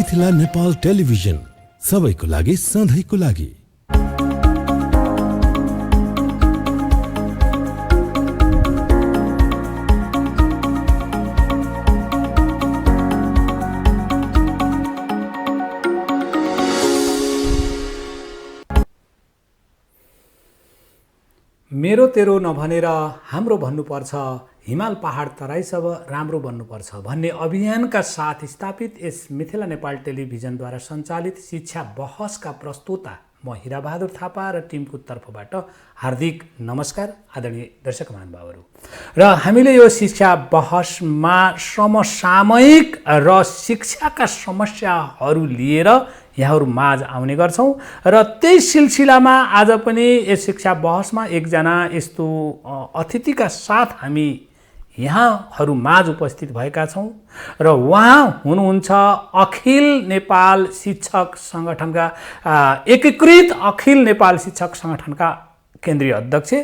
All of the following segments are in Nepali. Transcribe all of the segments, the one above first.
मिथिला नेपाल टेलिभिजन सबैको लागि सधैँको लागि। मेरो तेरो नभनेर हाम्रो भन्नुपर्छ, हिमाल पहाड तराई सब राम्रो बन्नुपर्छ भन्ने अभियानका साथ स्थापित यस मिथिला नेपाल टेलिभिजनद्वारा सञ्चालित शिक्षा बहसका प्रस्तोता म हिराबहादुर थापा र टिमको तर्फबाट हार्दिक नमस्कार आदरणीय दर्शक महानुभावहरू। र हामीले यो शिक्षा बहसमा समसामयिक र शिक्षाका समस्याहरू लिएर यहाँहरू माझ आउने गर्छौं र त्यही सिलसिलामा आज पनि यस शिक्षा बहसमा एकजना यस्तो अतिथिका साथ हामी यहाँहरू माझ उपस्थित भएका छौं र उहाँ हुनुहुन्छ अखिल नेपाल शिक्षक संगठनका एकीकृत अखिल नेपाल शिक्षक संगठनका केन्द्रीय अध्यक्ष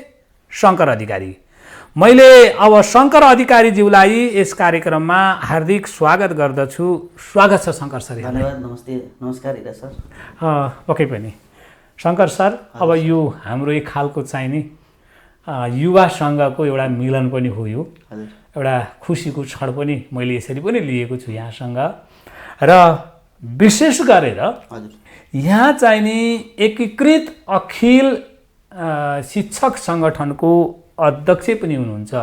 शंकर अधिकारी। मैले अब शंकर अधिकारीज्यूलाई यस कार्यक्रममा हार्दिक स्वागत गर्दछु। स्वागत छ शंकर सर। धन्यवाद। नमस्ते। नमस्कार इरा सर। पक्कै पनि शंकर सर, अब यो हाम्रो एक खालको चाहिँ नि युवा संघको एउटा मिलन पनि हो, यो एउटा खुसीको क्षण पनि मैले यसरी पनि लिएको छु यहाँसँग। र विशेष गरेर यहाँ चाहिँ नि एकीकृत अखिल शिक्षक संगठनको अध्यक्ष पनि हुनुहुन्छ,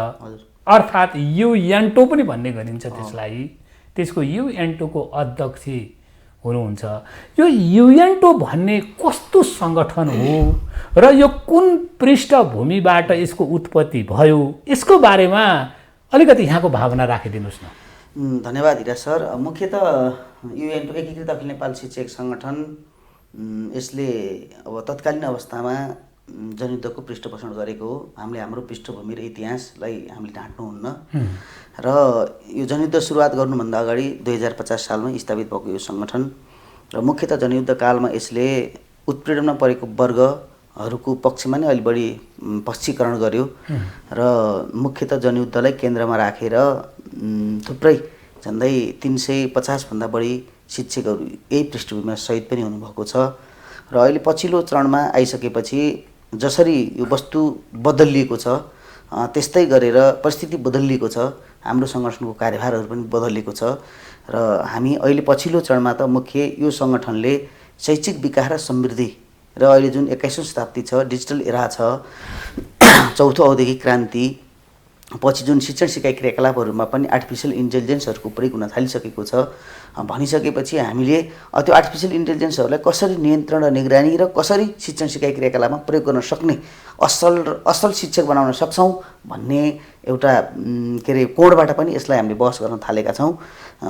अर्थात् युएनटो पनि भन्ने गरिन्छ त्यसलाई, त्यसको युएनटोको अध्यक्ष हुनुहुन्छ। यो युएनटो भन्ने कस्तो संगठन हो र यो कुन पृष्ठभूमिबाट यसको उत्पत्ति भयो, यसको बारेमा अलिकति यहाँको भावना राखिदिनुस् न। धन्यवाद हिरा सर। मुख्यतः युएनटो एकीकृत अखिल नेपाल शिक्षक संगठन यसले अब तत्कालीन अवस्थामा जनयुद्धको पृष्ठपोषण गरेको हो। हामीले हाम्रो पृष्ठभूमि र इतिहासलाई हामीले ढाँट्नुहुन्न र यो जनयुद्ध सुरुवात गर्नुभन्दा अगाडि 2050 सालमा स्थापित भएको यो संगठन र मुख्यतः जनयुद्ध कालमा यसले उत्पीडनमा परेको वर्गहरूको पक्षमा नै अलि बढी पक्षीकरण गर्यो र मुख्यतः जनयुद्धलाई केन्द्रमा राखेर थुप्रै झन्डै 350 भन्दा बढी शिक्षकहरू यही पृष्ठभूमिमा शहीद पनि हुनुभएको छ। र अहिले पछिल्लो चरणमा आइसकेपछि जसरी यो वस्तु बदलिएको छ त्यस्तै गरेर परिस्थिति बदलिएको छ, हाम्रो संगठनको कार्यभारहरू पनि बदलिएको छ र हामी अहिले पछिल्लो चरणमा त मुख्य यो संगठनले शैक्षिक विकास र समृद्धि र अहिले जुन 21औं शताब्दी छ, डिजिटल एरा छ, चौथो औद्योगिक क्रान्ति पछि जुन शिक्षण सिकाइ क्रियाकलापहरूमा पनि आर्टिफिसियल इन्टेलिजेन्सहरूको प्रयोग हुन थालिसकेको छ भनिसकेपछि हामीले त्यो आर्टिफिसियल इन्टेलिजेन्सहरूलाई कसरी नियन्त्रण र निगरानी र कसरी शिक्षण सिकाइ क्रियाकलापमा प्रयोग गर्न सक्ने असल शिक्षक बनाउन सक्छौं भन्ने एउटा के रे कोणबाट पनि यसलाई हामीले बहस गर्न थालेका छौं।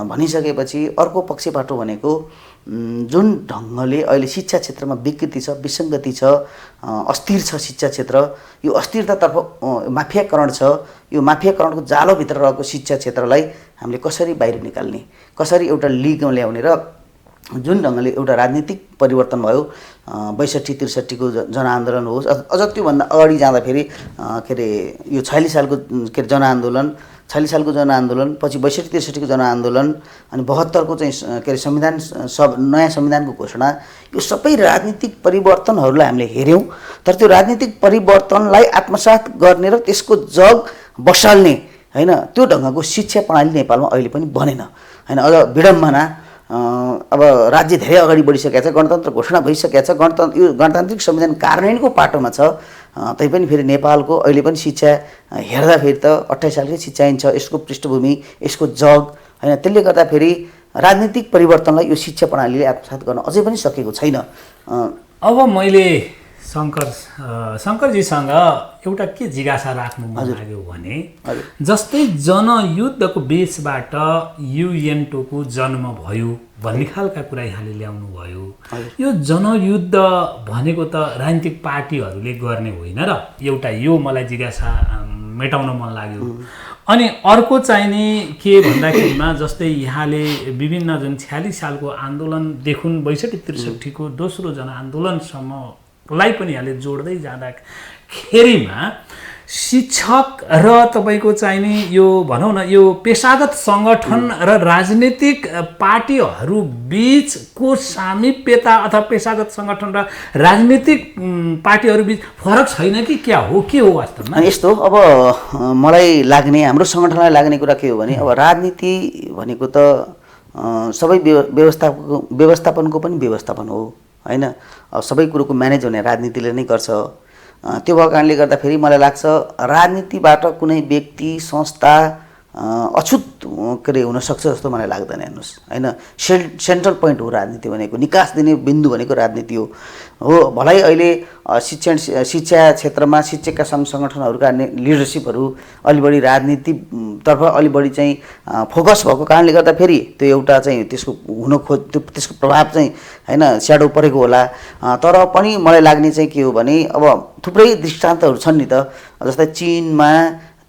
भनिसकेपछि अर्को पक्षबाट भनेको जुन ढङ्गले अहिले शिक्षा क्षेत्रमा विकृति छ, विसङ्गति छ, अस्थिर छ शिक्षा क्षेत्र, यो अस्थिरतातर्फ माफियाकरण छ, यो माफियाकरणको जालोभित्र रहेको शिक्षा क्षेत्रलाई हामीले कसरी बाहिर निकाल्ने, कसरी एउटा लिगमा ल्याउने र जुन ढङ्गले एउटा राजनीतिक परिवर्तन भयो 62-63 को जनआन्दोलन होस्, अझ त्योभन्दा अगाडि जाँदाखेरि के रे यो 46 सालको के जनआन्दोलन, 46 सालको जनआन्दोलन, पछि 62-63 को जनआन्दोलन अनि 72 को चाहिँ के रे संविधान नयाँ संविधानको घोषणा, यो सबै राजनीतिक परिवर्तनहरूलाई हामीले हेर्यौं। तर त्यो राजनीतिक परिवर्तनलाई आत्मसात गर्ने र त्यसको जग बसाल्ने हैन त्यो ढङ्गको शिक्षा प्रणाली नेपालमा अहिले पनि बनेन हैन। अझ विडम्बना अब राज्य धेरै अगाडि बढिसकेको छ, गणतन्त्र घोषणा भइसकेको छ, यो गणतान्त्रिक संविधान कार्यान्वयनको पाटोमा छ, तैपनि फेरि नेपालको अहिले पनि शिक्षा हेर्दाखेरि त 28 सालकै शिक्षा ऐन छ, यसको पृष्ठभूमि, यसको जग हैन, त्यसले गर्दा फेरि राजनीतिक परिवर्तनलाई यो शिक्षा प्रणालीले आत्मसात गर्न अझै पनि सकेको छैन। अब मैले शंकरजीसँग एउटा के जिज्ञासा राख्नु मन लाग्यो भने जस्तै जनयुद्धको बेसबाट युएनटोको जन्म भयो भन्ने खालका कुरा यहाँले ल्याउनु भयो। यो जनयुद्ध भनेको त राजनीतिक पार्टीहरूले गर्ने होइन र एउटा यो मलाई जिज्ञासा मेटाउन मन लाग्यो। अनि अर्को चाहिँ नि के भन्दाखेरिमा जस्तै यहाँले विभिन्न जुन 46 सालको आन्दोलनदेखि 62-63 को दोस्रो जनआन्दोलनसम्म लाई पनि यहाँले जोड्दै जाँदाखेरि खेरीमा शिक्षक र तपाईँको चाहिने यो भनौँ न यो पेसागत सङ्गठन र राजनीतिक पार्टीहरू बिचको सामिप्यता अथवा पेसागत सङ्गठन र राजनीतिक पार्टीहरू बिच फरक छैन कि क्या हो, के हो वास्तवमा? यस्तो अब मलाई लाग्ने, हाम्रो सङ्गठनलाई लाग्ने कुरा के हो भने अब राजनीति भनेको त सबै व्यवस्थापनको पनि व्यवस्थापन हो होइन। अब सबै कुरोको म्यानेज हुने राजनीतिले नै गर्छ। त्यो भएको कारणले गर्दाखेरि मलाई लाग्छ राजनीतिबाट कुनै व्यक्ति संस्था अछुत के अरे हुनसक्छ जस्तो मलाई लाग्दैन। हेर्नुहोस् होइन, सेन्ट्रल पोइन्ट हो राजनीति भनेको, निकास दिने बिन्दु भनेको राजनीति हो। भलै अहिले शिक्षा क्षेत्रमा शिक्षकका सङ्घ सङ्गठनहरूका लिडरसिपहरू अलि बढी राजनीतितर्फ अलि बढी चाहिँ फोकस भएको कारणले गर्दाखेरि त्यो एउटा चाहिँ त्यसको त्यसको प्रभाव चाहिँ होइन स्याडो परेको होला। तर पनि मलाई लाग्ने चाहिँ के हो भने अब थुप्रै दृष्टान्तहरू छन् नि त। जस्तै चीनमा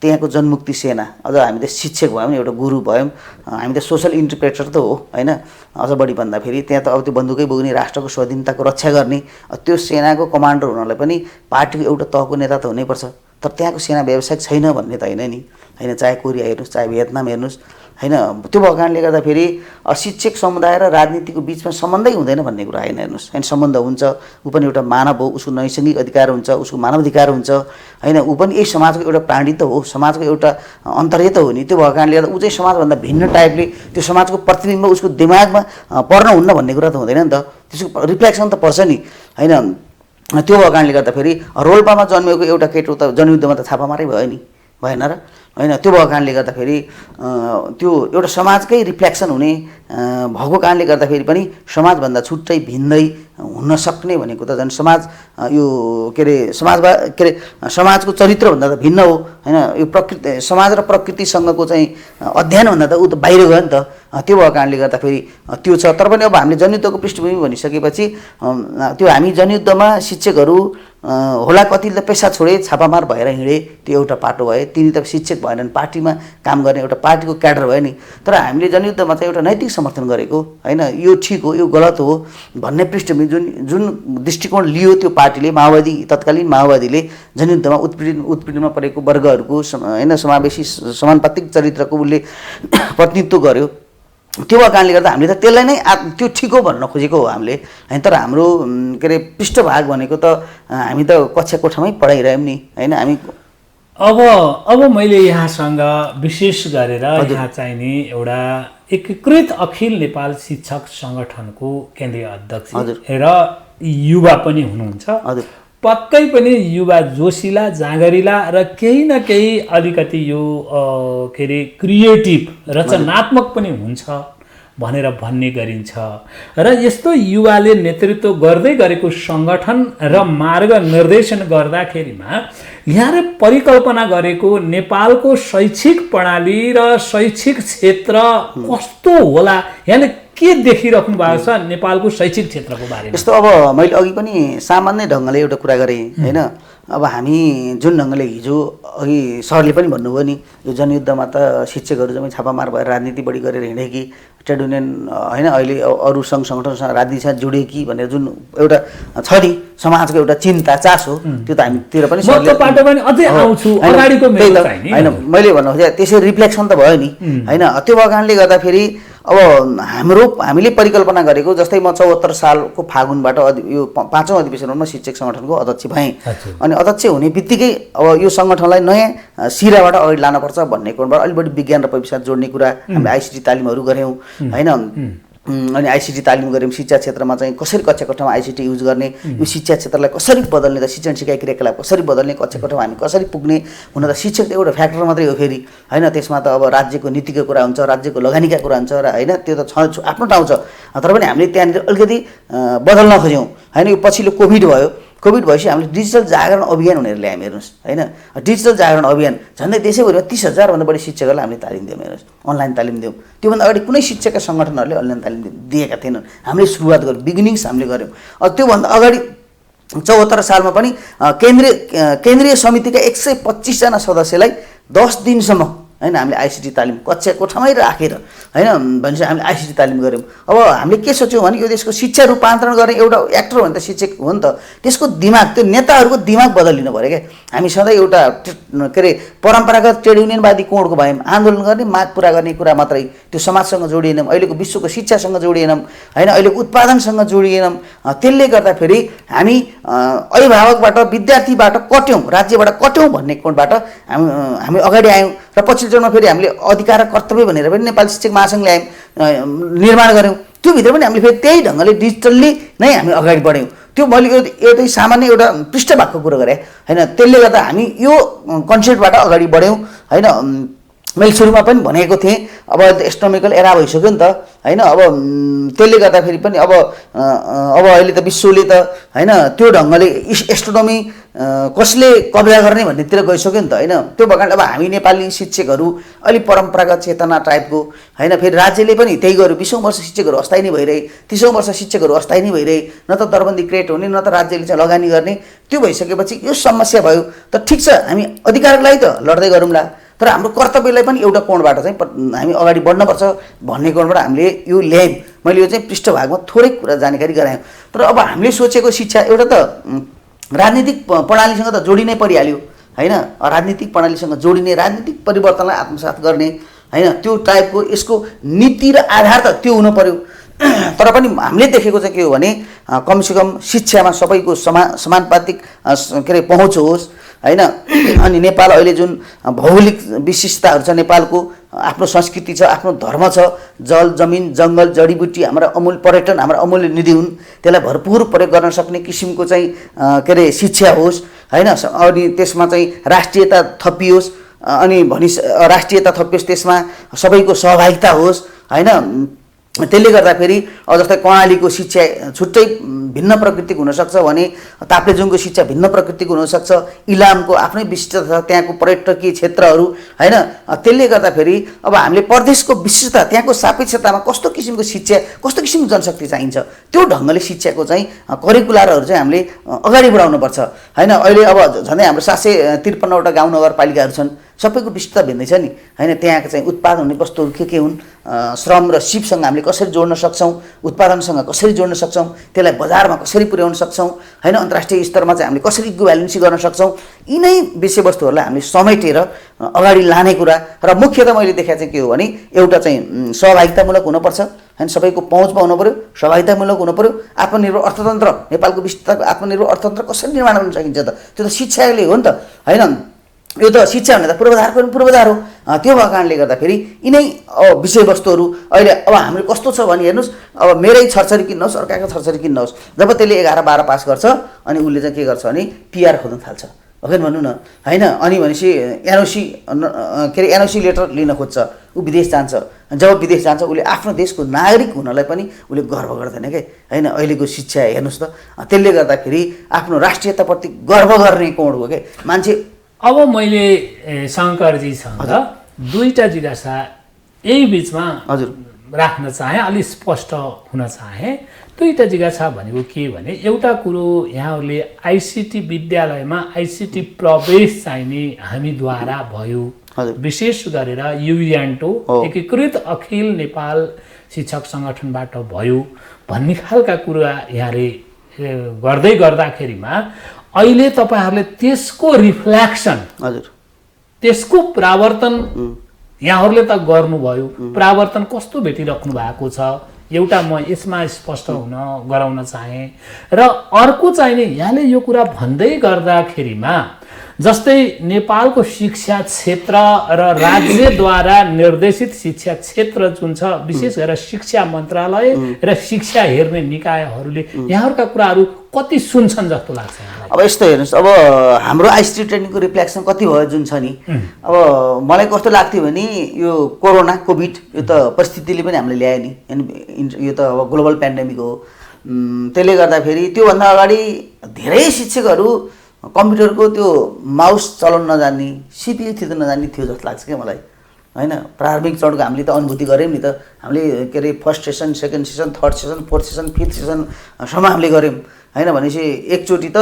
त्यहाँको जनमुक्ति सेना, अझ हामी त शिक्षक भयौँ, एउटा गुरु भयौँ, हामी त सोसल इन्टरप्रेटर त हो होइन। अझ बढी भन्दाखेरि त्यहाँ त अब त्यो बन्दुकै बोक्ने, राष्ट्रको स्वाधीनताको रक्षा गर्ने त्यो सेनाको कमान्डर हुनलाई पनि पार्टीको एउटा तहको नेता त हुनैपर्छ। तर त्यहाँको सेना व्यावसायिक छैन भन्ने त होइन नि होइन। चाहे कोरिया हेर्नुहोस्, चाहे भियतनाम हेर्नुहोस् होइन। त्यो भएको कारणले गर्दाखेरि शिक्षक समुदाय र राजनीतिको बिचमा सम्बन्धै हुँदैन भन्ने कुरा होइन। हेर्नुहोस् होइन, सम्बन्ध हुन्छ। ऊ पनि एउटा मानव हो, उसको नैसर्गिक अधिकार हुन्छ, उसको मानवाधिकार हुन्छ होइन। ऊ पनि यही समाजको एउटा प्राणी त हो, समाजको एउटा अन्तर्य त हो नि। त्यो भएको कारणले गर्दा ऊ चाहिँ समाजभन्दा भिन्न टाइपले त्यो समाजको प्रतिबिम्ब उसको दिमागमा पर्न हुन्न भन्ने कुरा त हुँदैन नि त। त्यसको रिफ्लेक्सन त पर्छ नि होइन। त्यो भएको कारणले गर्दाखेरि रोल्पामा जन्मेको एउटा केटो त जनयुद्धमा त छापा मारै भयो नि, भएन र होइन। त्यो भएको कारणले गर्दाखेरि त्यो एउटा समाजकै रिफ्लेक्सन हुने भएको कारणले गर्दाखेरि पनि समाजभन्दा छुट्टै भिन्दै हुन सक्ने भनेको त झन् समाज यो के अरे समाजको चरित्रभन्दा त भिन्न हो होइन। यो प्रकृति, समाज र प्रकृतिसँगको चाहिँ अध्ययनभन्दा त ऊ त बाहिर गयो नि त। त्यो भएको कारणले गर्दाखेरि त्यो छ। तर पनि अब हामीले जनयुद्धको पृष्ठभूमि भनिसकेपछि त्यो हामी जनयुद्धमा शिक्षकहरू होला कतिले त पेसा छोडे, छापामार भएर हिँडे, त्यो एउटा पाटो भयो। तिनी त शिक्षक भएनन्, पार्टीमा काम गर्ने एउटा पार्टीको क्याडर भयो नि। तर हामीले जनयुद्धमा चाहिँ एउटा नैतिक समर्थन गरेको होइन। यो ठिक हो, यो गलत हो भन्ने पृष्ठभूमि जुन दृष्टिकोण लियो त्यो पार्टीले, माओवादी, तत्कालीन माओवादीले जनयुद्धमा उत्पीडनमा परेको वर्गहरूको होइन समावेशी समानुपातिक चरित्रको उसले प्रतिनिधित्व गर्यो। त्यो भएको कारणले गर्दा हामीले त त्यसलाई नै त्यो ठिक हो भन्न खोजेको हो हामीले होइन। तर हाम्रो के अरे पृष्ठभाग भनेको त हामी त कक्षा कोठामै पढाइरह्यौँ नि होइन। हामी अब मैले यहाँसँग विशेष गरेर यहाँ चाहिने एउटा एकीकृत अखिल नेपाल शिक्षक सङ्गठनको केन्द्रीय अध्यक्ष र युवा पनि हुनुहुन्छ। पक्कै पनि युवा जोसिला, जाँगरिला र केही न केही अलिकति यो के अरे क्रिएटिभ, रचनात्मक पनि हुन्छ भनेर भन्ने गरिन्छ। र यस्तो युवाले नेतृत्व गर्दै गरेको सङ्गठन र मार्ग निर्देशन गर्दाखेरिमा यहाँले परिकल्पना गरेको नेपालको शैक्षिक प्रणाली र शैक्षिक क्षेत्र कस्तो होला, यहाँले के देखिराख्नु भएको छ नेपालको शैक्षिक क्षेत्रको बारेमा? यस्तो अब मैले अघि पनि सामान्य ढङ्गले एउटा कुरा गरेँ होइन। अब हामी जुन ढङ्गले हिजो अघि सरले पनि भन्नुभयो नि, यो जनयुद्धमा त शिक्षकहरू जम्मै छापामार भएर राजनीति बढी गरेर हिँडे कि ट्रेड युनियन होइन, अहिले अरू सङ्घ सङ्गठनसँग राजनीतिसँग जोडे कि भनेर जुन एउटा छ नि समाजको एउटा चिन्ता चासो, त्यो त हामीतिर पनि होइन। मैले भन्नु खोजेँ त्यसै रिफ्लेक्सन त भयो नि होइन। त्यो भएको कारणले गर्दाखेरि अब हामीले परिकल्पना गरेको, जस्तै म 74 सालको फागुनबाट यो 5औँ अधिवेशनमा शिक्षक सङ्गठनको अध्यक्ष भएँ। अनि अध्यक्ष हुने बित्तिकै अब यो सङ्गठनलाई नयाँ सिराबाट अगाडि लानुपर्छ भन्ने कोणबाट अलि बढी विज्ञान र प्रविधिसँग जोड्ने कुरा, हामीले आइसिटी तालिमहरू गऱ्यौँ होइन। अनि आइसिटी तालिम गऱ्यौँ, शिक्षा क्षेत्रमा चाहिँ कसरी कक्षा कोठामा आइसिटी युज गर्ने, यो शिक्षा क्षेत्रलाई कसरी बदल्ने, त शिक्षण सिकाइ क्रियाकलाप कसरी बदल्ने, कक्षा कोठामा हामी कसरी पुग्ने। हुन त शिक्षक त एउटा फ्याक्टर मात्रै हो फेरि होइन। त्यसमा त अब राज्यको नीतिको कुरा हुन्छ, राज्यको लगानीका कुरा हुन्छ र होइन, त्यो त छ आफ्नो ठाउँ छ। तर पनि हामीले त्यहाँनिर अलिकति बदल्न खोज्यौँ होइन। यो पछिल्लो कोभिड भयो, कोभिड भएपछि हामीले डिजिटल जागरण अभियान भनेर ल्यायौँ। हेर्नुहोस् होइन, डिजिटल जागरण अभियान झन्डै देशैभरिमा 30,000 भन्दा बढी शिक्षकहरूलाई हामीले तालिम दियौँ। हेर्नुहोस्, अनलाइन तालिम दियौँ। त्योभन्दा अगाडि कुनै शिक्षकका सङ्गठनहरूले अनलाइन तालिम दिएका थिएनन्। हामीले सुरुवात गऱ्यौँ, बिगिनिङ्स हामीले गऱ्यौँ। त्योभन्दा अगाडि 74 सालमा पनि केन्द्रीय समितिका 125 जना सदस्यलाई 10 दिनसम्म होइन हामीले आइसिटी तालिम कक्षा कोठामै राखेर होइन भनेपछि हामीले आइसिटी तालिम गऱ्यौँ। अब हामीले के सोच्यौँ भने यो देशको शिक्षा रूपान्तरण गर्ने एउटा एक्टर हो नि त, शिक्षक हो नि त, त्यसको दिमाग, त्यो नेताहरूको दिमाग बदलिनु पऱ्यो क्या। हामी सधैँ एउटा के अरे परम्परागत ट्रेड युनियनवादी कोणको भयौँ, आन्दोलन गर्ने माग पुरा गर्ने कुरा मात्रै, त्यो समाजसँग जोडिएनौँ, अहिलेको विश्वको शिक्षासँग जोडिएनौँ होइन, अहिलेको उत्पादनसँग जोडिएनौँ। त्यसले गर्दाखेरि हामी अभिभावकबाट विद्यार्थीबाट कट्यौँ, राज्यबाट कट्यौँ भन्ने कोणबाट हामी अगाडि आयौँ र पछिल्लो चरणमा फेरि हामीले अधिकार र कर्तव्य भनेर पनि नेपाली शिक्षक महासङ्घ ल्यायौँ, निर्माण गऱ्यौँ। त्योभित्र पनि हामीले फेरि त्यही ढङ्गले डिजिटल्ली नै हामी अगाडि बढ्यौँ। त्यो मैले एउटै सामान्य एउटा पृष्ठभागको कुरो गरेँ होइन। त्यसले गर्दा हामी यो कन्सेप्टबाट अगाडि बढ्यौँ होइन। मैले सुरुमा पनि भनेको थिएँ अब एस्ट्रोनोमिकल एरा भइसक्यो नि त होइन। अब त्यसले गर्दाखेरि पनि अब अहिले त विश्वले त होइन त्यो ढङ्गले एस्ट्रोनोमी कसले कब्जा गर्ने भन्नेतिर गइसक्यो नि त होइन। त्यो भएको कारणले अब हामी नेपाली शिक्षकहरू अलिक परम्परागत चेतना टाइपको होइन, फेरि राज्यले पनि त्यही गर्यो। 20औं वर्ष शिक्षकहरू अस्थायी नै भइरहे, 30औं वर्ष शिक्षकहरू अस्थायी नै भइरहे, न त दरबन्दी क्रिएट हुने न त राज्यले चाहिँ लगानी गर्ने। त्यो भइसकेपछि यो समस्या भयो त ठिक छ, हामी अधिकारको लागि त लड्दै गरौँला, तर हाम्रो कर्तव्यलाई पनि एउटा कोणबाट चाहिँ हामी अगाडि बढ्नुपर्छ भन्ने कोणबाट हामीले यो ल्यायौँ। मैले यो चाहिँ पृष्ठभागमा थोरै कुरा जानकारी गराएँ। तर अब हामीले सोचेको शिक्षा एउटा त राजनीतिक प्रणालीसँग त जोडिनै परिहाल्यो होइन। राजनीतिक प्रणालीसँग जोडिने, राजनीतिक परिवर्तनलाई आत्मसात गर्ने होइन, त्यो टाइपको यसको नीति र आधार त त्यो हुनु पर्यो। तर पनि हामीले देखेको चाहिँ के हो भने कमसेकम शिक्षामा सबैको समानुपातिक के अरे पहुँच होस् होइन। अनि नेपाल अहिले जुन भौगोलिक विशिष्टताहरू छ, नेपालको आफ्नो संस्कृति छ, आफ्नो धर्म छ, जल जमिन जङ्गल जडीबुटी हाम्रा अमूल्य पर्यटन हाम्रा अमूल्य निधि हुन्, त्यसलाई भरपुर प्रयोग गर्न सक्ने किसिमको चाहिँ के अरे शिक्षा होस् होइन। अनि त्यसमा चाहिँ राष्ट्रियता थपियोस्, अनि राष्ट्रियता थपियोस्, त्यसमा सबैको सहभागिता होस् होइन। त्यसले गर्दाखेरि जस्तै कर्णालीको शिक्षा छुट्टै भिन्न प्रकृतिको हुनसक्छ भने ताप्लेजुङको शिक्षा भिन्न प्रकृतिको हुनसक्छ, इलामको आफ्नै विशिष्टता छ, त्यहाँको पर्यटकीय क्षेत्रहरू होइन। त्यसले गर्दाखेरि अब हामीले प्रदेशको विशिष्टता, त्यहाँको सापेक्षतामा कस्तो किसिमको शिक्षा, कस्तो किसिमको जनशक्ति चाहिन्छ, त्यो ढङ्गले शिक्षाको चाहिँ करिकुलरहरू चाहिँ हामीले अगाडि बढाउनुपर्छ होइन। अहिले अब झन्डै हाम्रो 753वटा गाउँ नगरपालिकाहरू छन्, सबैको विशिष्टता भिन्दै छ नि होइन। त्यहाँको चाहिँ उत्पादन हुने वस्तुहरू के हुन्, श्रम र सिपसँग हामीले कसरी जोड्न सक्छौँ, उत्पादनसँग कसरी जोड्न सक्छौँ, त्यसलाई बजारमा कसरी पुर्याउन सक्छौँ होइन, अन्तर्राष्ट्रिय स्तरमा चाहिँ हामीले कसरी इक्विभ्यालेन्सी गर्न सक्छौँ, यिनै विषयवस्तुहरूलाई हामीले समेटेर अगाडि लाने कुरा। र मुख्यतः मैले देखाएको चाहिँ के हो भने एउटा चाहिँ सहभागितामूलक हुनुपर्छ होइन, सबैको पहुँचमा हुनु पऱ्यो, सहभागितामूलक हुनु पऱ्यो। आत्मनिर्भर अर्थतन्त्र, नेपालको विशिष्टताको आत्मनिर्भर अर्थतन्त्र कसरी निर्माण गर्न सकिन्छ त, त्यो त शिक्षाले हो नि त होइन। यो त शिक्षा भने त पूर्वाधारको पनि पूर्वाधार हो। त्यो भएको कारणले गर्दाखेरि यिनै विषयवस्तुहरू अहिले अब हाम्रो कस्तो छ भने हेर्नुहोस्, अब मेरै छरछरी किन्नुहोस्, अर्काको छरछरी किन्नुहोस्, जब त्यसले 11-12 पास गर्छ अनि उसले चाहिँ के गर्छ भने पिआर खोज्न थाल्छ हो कि भन्नु न होइन। अनि भनेपछि एनओसी के अरे एनओसी लेटर लिन खोज्छ, ऊ विदेश जान्छ। जब विदेश जान्छ उसले आफ्नो देशको नागरिक हुनलाई पनि उसले गर्व गर्दैन क्या होइन। अहिलेको शिक्षा हेर्नुहोस् त, त्यसले गर्दाखेरि आफ्नो राष्ट्रियताप्रति गर्व गर्ने कोण हो क्या मान्छे। अब मैले शङ्करजीसँग दुईवटा जिज्ञासा यही बिचमा हजुर राख्न चाहेँ, अलिक स्पष्ट हुन चाहेँ। दुईवटा जिज्ञासा भनेको के भने, एउटा कुरो यहाँहरूले आइसिटी विद्यालयमा आइसिटी प्रवेश चाहिने हामीद्वारा भयो, विशेष गरेर युएनटो एकीकृत अखिल नेपाल शिक्षक सङ्गठनबाट भयो भन्ने खालका कुरा यहाँले गर्दै गर्दाखेरिमा अहिले तपाईहरूले त्यसको रिफ्लेक्सन, हजुर त्यसको प्रावर्तन यहाँहरूले त गर्नुभयो, प्रावर्तन कस्तो भेटिराख्नु भएको छ एउटा म यसमा स्पष्ट हुन गराउन चाहेँ। र अर्को चाहिने यहाँले यो कुरा भन्दै गर्दाखेरिमा जस्तै नेपालको शिक्षा क्षेत्र र राज्यद्वारा निर्देशित शिक्षा क्षेत्र जुन छ, विशेष गरेर शिक्षा मन्त्रालय र शिक्षा हेर्ने निकायहरूले यहाँहरूका कुराहरू कति सुन्छन् जस्तो लाग्छ? अब यस्तो हेर्नुहोस्, अब हाम्रो आइसिटी ट्रेनिङको रिफ्लेक्सन कति भयो जुन छ नि, अब मलाई कस्तो लाग्थ्यो भने यो कोरोना कोभिड यो त परिस्थितिले पनि हामीले ल्यायो नि, यो त अब ग्लोबल पेन्डेमिक हो। त्यसले गर्दाखेरि त्योभन्दा अगाडि धेरै शिक्षकहरू कम्प्युटरको त्यो माउस चलाउन नजान्ने, सिपियु थिच्न नजान्ने थियो जस्तो लाग्छ क्या मलाई होइन प्रारम्भिक चरणको हामीले त अनुभूति गऱ्यौँ नि त हामीले के अरे first session second session third session fourth session fifth सेसनसम्म हामीले गऱ्यौँ होइन भनेपछि एकचोटि त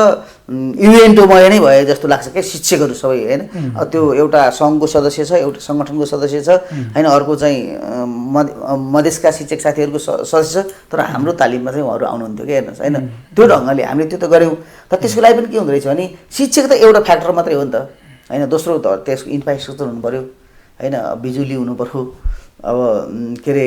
युएनटोमय नै भयो जस्तो लाग्छ क्या शिक्षकहरू सबै होइन त्यो एउटा सङ्घको सदस्य छ एउटा सङ्गठनको सदस्य छ होइन अर्को चाहिँ मधेसका शिक्षक साथीहरूको सदस्य छ तर हाम्रो तालिममा चाहिँ उहाँहरू आउनुहुन्थ्यो क्या हेर्नुहोस् होइन त्यो ढङ्गले हामीले त्यो त गऱ्यौँ तर त्यसको लागि पनि के हुँदो रहेछ भने शिक्षक त एउटा फ्याक्टर मात्रै हो नि त होइन दोस्रो त त्यसको इन्फ्रास्ट्रक्चर हुनु पऱ्यो होइन बिजुली हुनु पऱ्यो अब के अरे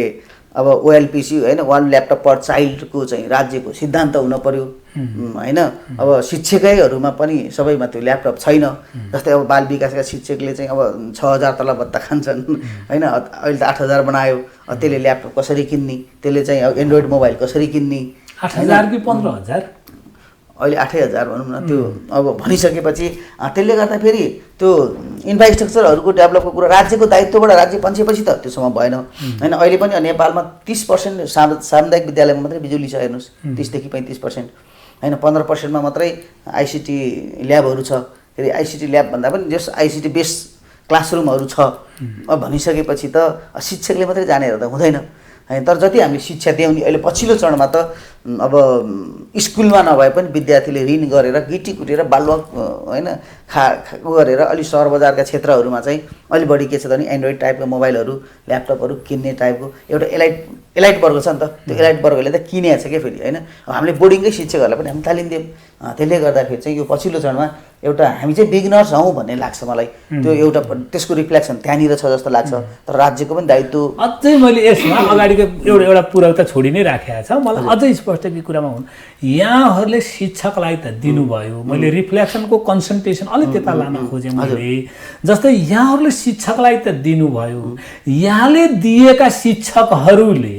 अब ओएलपिसी होइन वान ल्यापटप पर चाइल्डको चाहिँ राज्यको सिद्धान्त हुन पऱ्यो होइन अब शिक्षकैहरूमा पनि सबैमा त्यो ल्यापटप छैन जस्तै अब बाल विकासका शिक्षकले चाहिँ अब 6,000 तल भत्ता खान्छन् होइन अहिले त 8,000 बनायो त्यसले ल्यापटप कसरी किन्ने त्यसले चाहिँ अब एन्ड्रोइड मोबाइल कसरी किन्ने 8,000 कि 15,000 अहिले 8,000 भनौँ न त्यो अब भनिसकेपछि त्यसले गर्दा फेरि त्यो इन्फ्रास्ट्रक्चरहरूको डेभलपको कुरा राज्यको दायित्वबाट राज्य पन्छेपछि त त्योसम्म भएन होइन अहिले पनि नेपालमा 30% सामुदायिक विद्यालयमा मात्रै बिजुली छ हेर्नुहोस् 30 देखि 35% होइन 15%मा मात्रै आइसिटी ल्याबहरू छ फेरि आइसिटी ल्याब भन्दा पनि जस आइसिटी बेस क्लासरुमहरू छ अब भनिसकेपछि त शिक्षकले मात्रै जानेर त हुँदैन होइन तर जति हामीले शिक्षा दियौँ नि अहिले पछिल्लो चरणमा त अब स्कुलमा नभए पनि विद्यार्थीले ऋण गरेर गिटी कुटेर बालुवा होइन गरेर अलि सहर बजारका क्षेत्रहरूमा चाहिँ अलि बढी के छ त भने एन्ड्रोइड टाइपको मोबाइलहरू ल्यापटपहरू किन्ने टाइपको एउटा एलाइट वर्ग छ नि त त्यो एलाइट वर्गले त किनेको छ क्या फेरि होइन हामीले बोर्डिङकै शिक्षकहरूलाई पनि हामी तालिम दियौँ त्यसले गर्दाखेरि चाहिँ यो पछिल्लो चरणमा एउटा हामी चाहिँ बिगिनर्स हौँ भन्ने लाग्छ मलाई त्यो एउटा त्यसको रिफ्लेक्सन त्यहाँनिर छ जस्तो लाग्छ तर राज्यको पनि दायित्व अझै मैले यसमा अगाडिको एउटा पूरकता छोडी नै राखेको छ मलाई अझै स्पष्ट के कुरामा हुन् यहाँहरूले शिक्षकलाई त दिनुभयो मैले रिफ्लेक्सनको कन्सन्ट्रेसन अलिक त्यता लान खोजेँ मैले जस्तै यहाँहरूले शिक्षकलाई त दिनुभयो यहाँले दिएका शिक्षकहरूले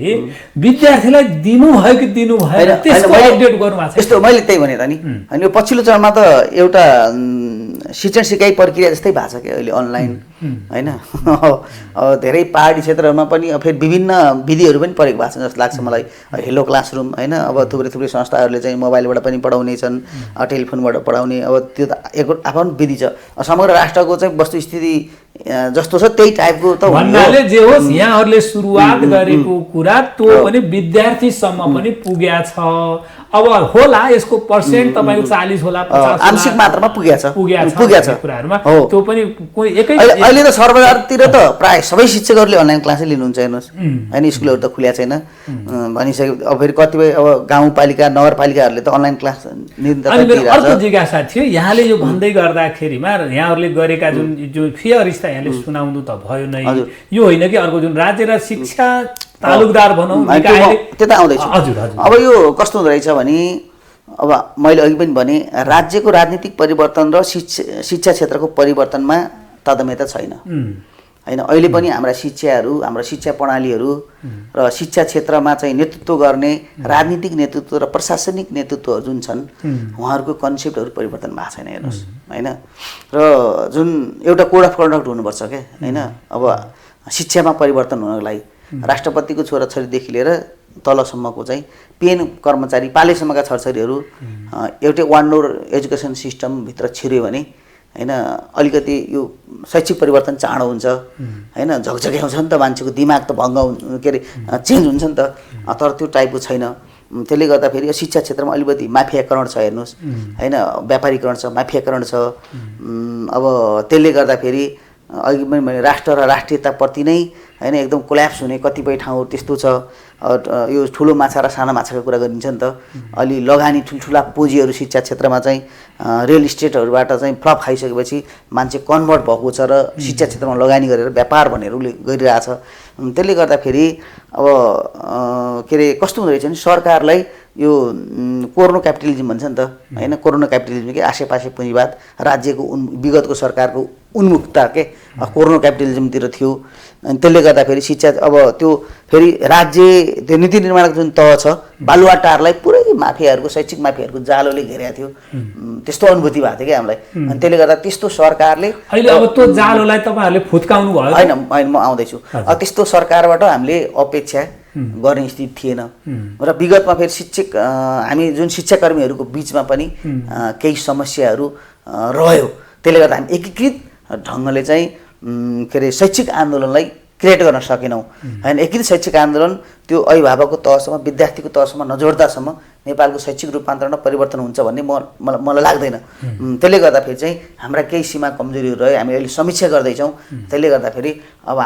विद्यार्थीलाई दिनुभयो कि दिनु भएन त्यसको अपडेट गर्नुभएको छ यस्तो मैले त्यही भने त नि अनि यो पछिल्लो चरणमा त एउटा शिक्षण सिकाइ प्रक्रिया जस्तै भएको छ क्या अहिले अनलाइन होइन अब धेरै पहाडी क्षेत्रहरूमा पनि फेरि विभिन्न विधिहरू पनि प्रयोग भएको छ जस्तो लाग्छ मलाई हेलो क्लासरुम होइन अब थुप्रै संस्थाहरूले चाहिँ मोबाइलबाट पनि पढाउने छन् टेलिफोनबाट पढाउने अब त्यो त एक आफ्नो विधि छ समग्र राष्ट्रको चाहिँ वस्तुस्थिति जस्तो छ त्यही टाइपको त भन्नाले जे होस् यहाँहरूले सुरुवात गरेको कुरा त्यो पनि विद्यार्थीसम्म पनि पुगेको छ अब होला यसको पर्सेन्ट तपाईको 40 होला 50 आंशिक मात्रामा पुगेको छ कुराहरुमा त्यो पनि कोही एकै अहिले त सर्वसाधारणतिर त प्राय सबै शिक्षकहरूले अनलाइन क्लासै लिनुहुन्छ हेर्नुहोस् हैन स्कुलहरू त खुल्या छैन भनिसके अब फेरि कतिपय अब गाउँपालिका नगरपालिकाहरूले त अनलाइन क्लास निरन्तरता दिइरहेछ अर्को जिज्ञासा थियो यहाँले यो भन्दै गर्दाखेरिमा यहाँहरूले गरेका जुन फियर स्था यहाँले सुनाउनु त भयो नै यो होइन कि अर्को जुन राज्य र शिक्षा तालुकदार भनौं त्यता आउँदैछ हजुर हजुर अब यो कस्तो हुँदै रहेछ भने अब मैले अघि पनि भने राज्यको राजनीतिक परिवर्तन र शिक्षा क्षेत्रको परिवर्तनमा तादम्यता छैन हैन अहिले पनि हाम्रा शिक्षाहरू हाम्रो शिक्षा प्रणालीहरू र शिक्षा क्षेत्रमा चाहिँ नेतृत्व गर्ने राजनीतिक नेतृत्व र प्रशासनिक नेतृत्वहरू जुन छन् उहाँहरूको कन्सेप्टहरू परिवर्तन भएको छैन हेर्नुहोस् हैन र जुन एउटा कोड अफ कन्डक्ट हुनुपर्छ के हैन अब शिक्षामा परिवर्तन हुनको लागि राष्ट्रपतिको छोराछोरीदेखि लिएर तलसम्मको चाहिँ पेन कर्मचारी पालेसम्मका छोराछोरीहरू एउटै वान डोर एजुकेसन सिस्टमभित्र छिर्यो भने हैन अलिकति यो शैक्षिक परिवर्तन चाँडो हुन्छ हैन झकझक्याउँछ नि त मान्छेको दिमाग त भङ्ग के अरे चेन्ज हुन्छ नि त तर त्यो टाइपको छैन त्यसले गर्दा फेरि शिक्षा क्षेत्रमा अलिकति माफियाकरण छ हेर्नुहोस् हैन व्यापारीकरण छ माफियाकरण छ अब त्यसले गर्दा फेरि अघि पनि भने राष्ट्र र राष्ट्रियताप्रति नै हैन एकदम कोल्याप्स हुने कतिपय ठाउँ त्यस्तो छ यो ठुलो माछा र साना माछाको कुरा गरिन्छ नि त अलि लगानी ठुल्ठुला पुँजीहरू शिक्षा क्षेत्रमा चाहिँ रियल इस्टेटहरूबाट चाहिँ फ्लप खाइसकेपछि मान्छे कन्भर्ट भएको छ र शिक्षा क्षेत्रमा लगानी गरेर व्यापार भनेर उसले गरिरहेछ त्यसले गर्दा फेरि अब के अरे कस्तो हुँदो रहेछ भने सरकारलाई यो कोरोना क्यापिटलिजम भन्छ नि त हैन कोरोना क्यापिटलिजम के आसेपासे पुँजीवाद राज्यको विगतको सरकारको उन्मुखता के कोरोना क्यापिटलिजमतिर थियो अनि त्यसले गर्दा फेरि शिक्षा अब त्यो फेरि राज्य त्यो नीति निर्माणको जुन तह छ बालुवाटारलाई पुरै माफियाहरूको शैक्षिक माफियाहरूको जालोले घेरेको थियो त्यस्तो अनुभूति भएको थियो क्या हामीलाई अनि त्यसले गर्दा त्यस्तो सरकारले अहिले अब त्यो जालोलाई तपाईहरुले फुत्काउनु भयो हैन म आउँदैछु त्यस्तो सरकारबाट हामीले अपेक्षा गर्ने स्थिति थिएन र विगतमा फेरि शिक्षक हामी जुन शिक्षाकर्मीहरूको बीचमा पनि केही समस्याहरू रह्यो त्यसले गर्दा हामी एकीकृत ढङ्गले चाहिँ के अरे शैक्षिक आन्दोलनलाई क्रिएट गर्न सकेनौँ होइन। एकीकृत शैक्षिक आन्दोलन त्यो अभिभावकको तहसम्म विद्यार्थीको तहसम्म नजोड्दासम्म नेपालको शैक्षिक रूपान्तरण परिवर्तन हुन्छ भन्ने मलाई लाग्दैन। त्यसले गर्दाखेरि चाहिँ हाम्रा केही सीमा कमजोरीहरू रह्यो, हामी अहिले समीक्षा गर्दैछौँ। त्यसले गर्दाखेरि अब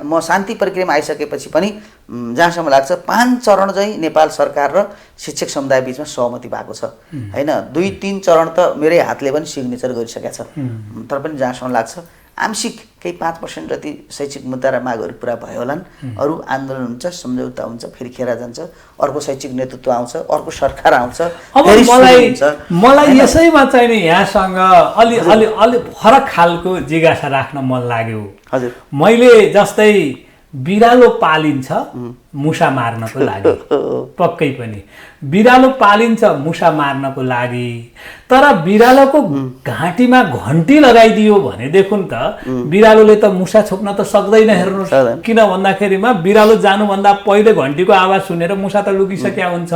म शान्ति प्रक्रियामा आइसकेपछि पनि जहाँसम्म लाग्छ 5 चरण चाहिँ नेपाल सरकार र शिक्षक समुदाय बिचमा सहमति भएको छ होइन। 2-3 चरण त मेरै हातले पनि सिग्नेचर गरिसकेको छ। तर पनि जहाँसम्म लाग्छ आंशिक केही 5% जति शैक्षिक मुद्दा र मागहरू पुरा भयो होलान्। अरू आन्दोलन हुन्छ, सम्झौता हुन्छ, फेरि खेर जान्छ, अर्को शैक्षिक नेतृत्व आउँछ, अर्को सरकार आउँछ। अब मलाई यसैमा चाहिँ नि यहाँसँग अलि फरक खालको जिज्ञासा राख्न मन लाग्यो। हजुर, मैले जस्तै बिरालो पालिन्छ मुसा मार्नको लागि, पक्कै पनि बिरालो पालिन्छ मुसा मार्नको लागि, तर बिरालोको घाँटीमा घन्टी लगाइदियो भनेदेखि त बिरालोले त मुसा छोप्न त सक्दैन। हेर्नुहोस्, किन भन्दाखेरिमा बिरालो जानुभन्दा पहिले घन्टीको आवाज सुनेर मुसा त लुकिसकेका हुन्छ।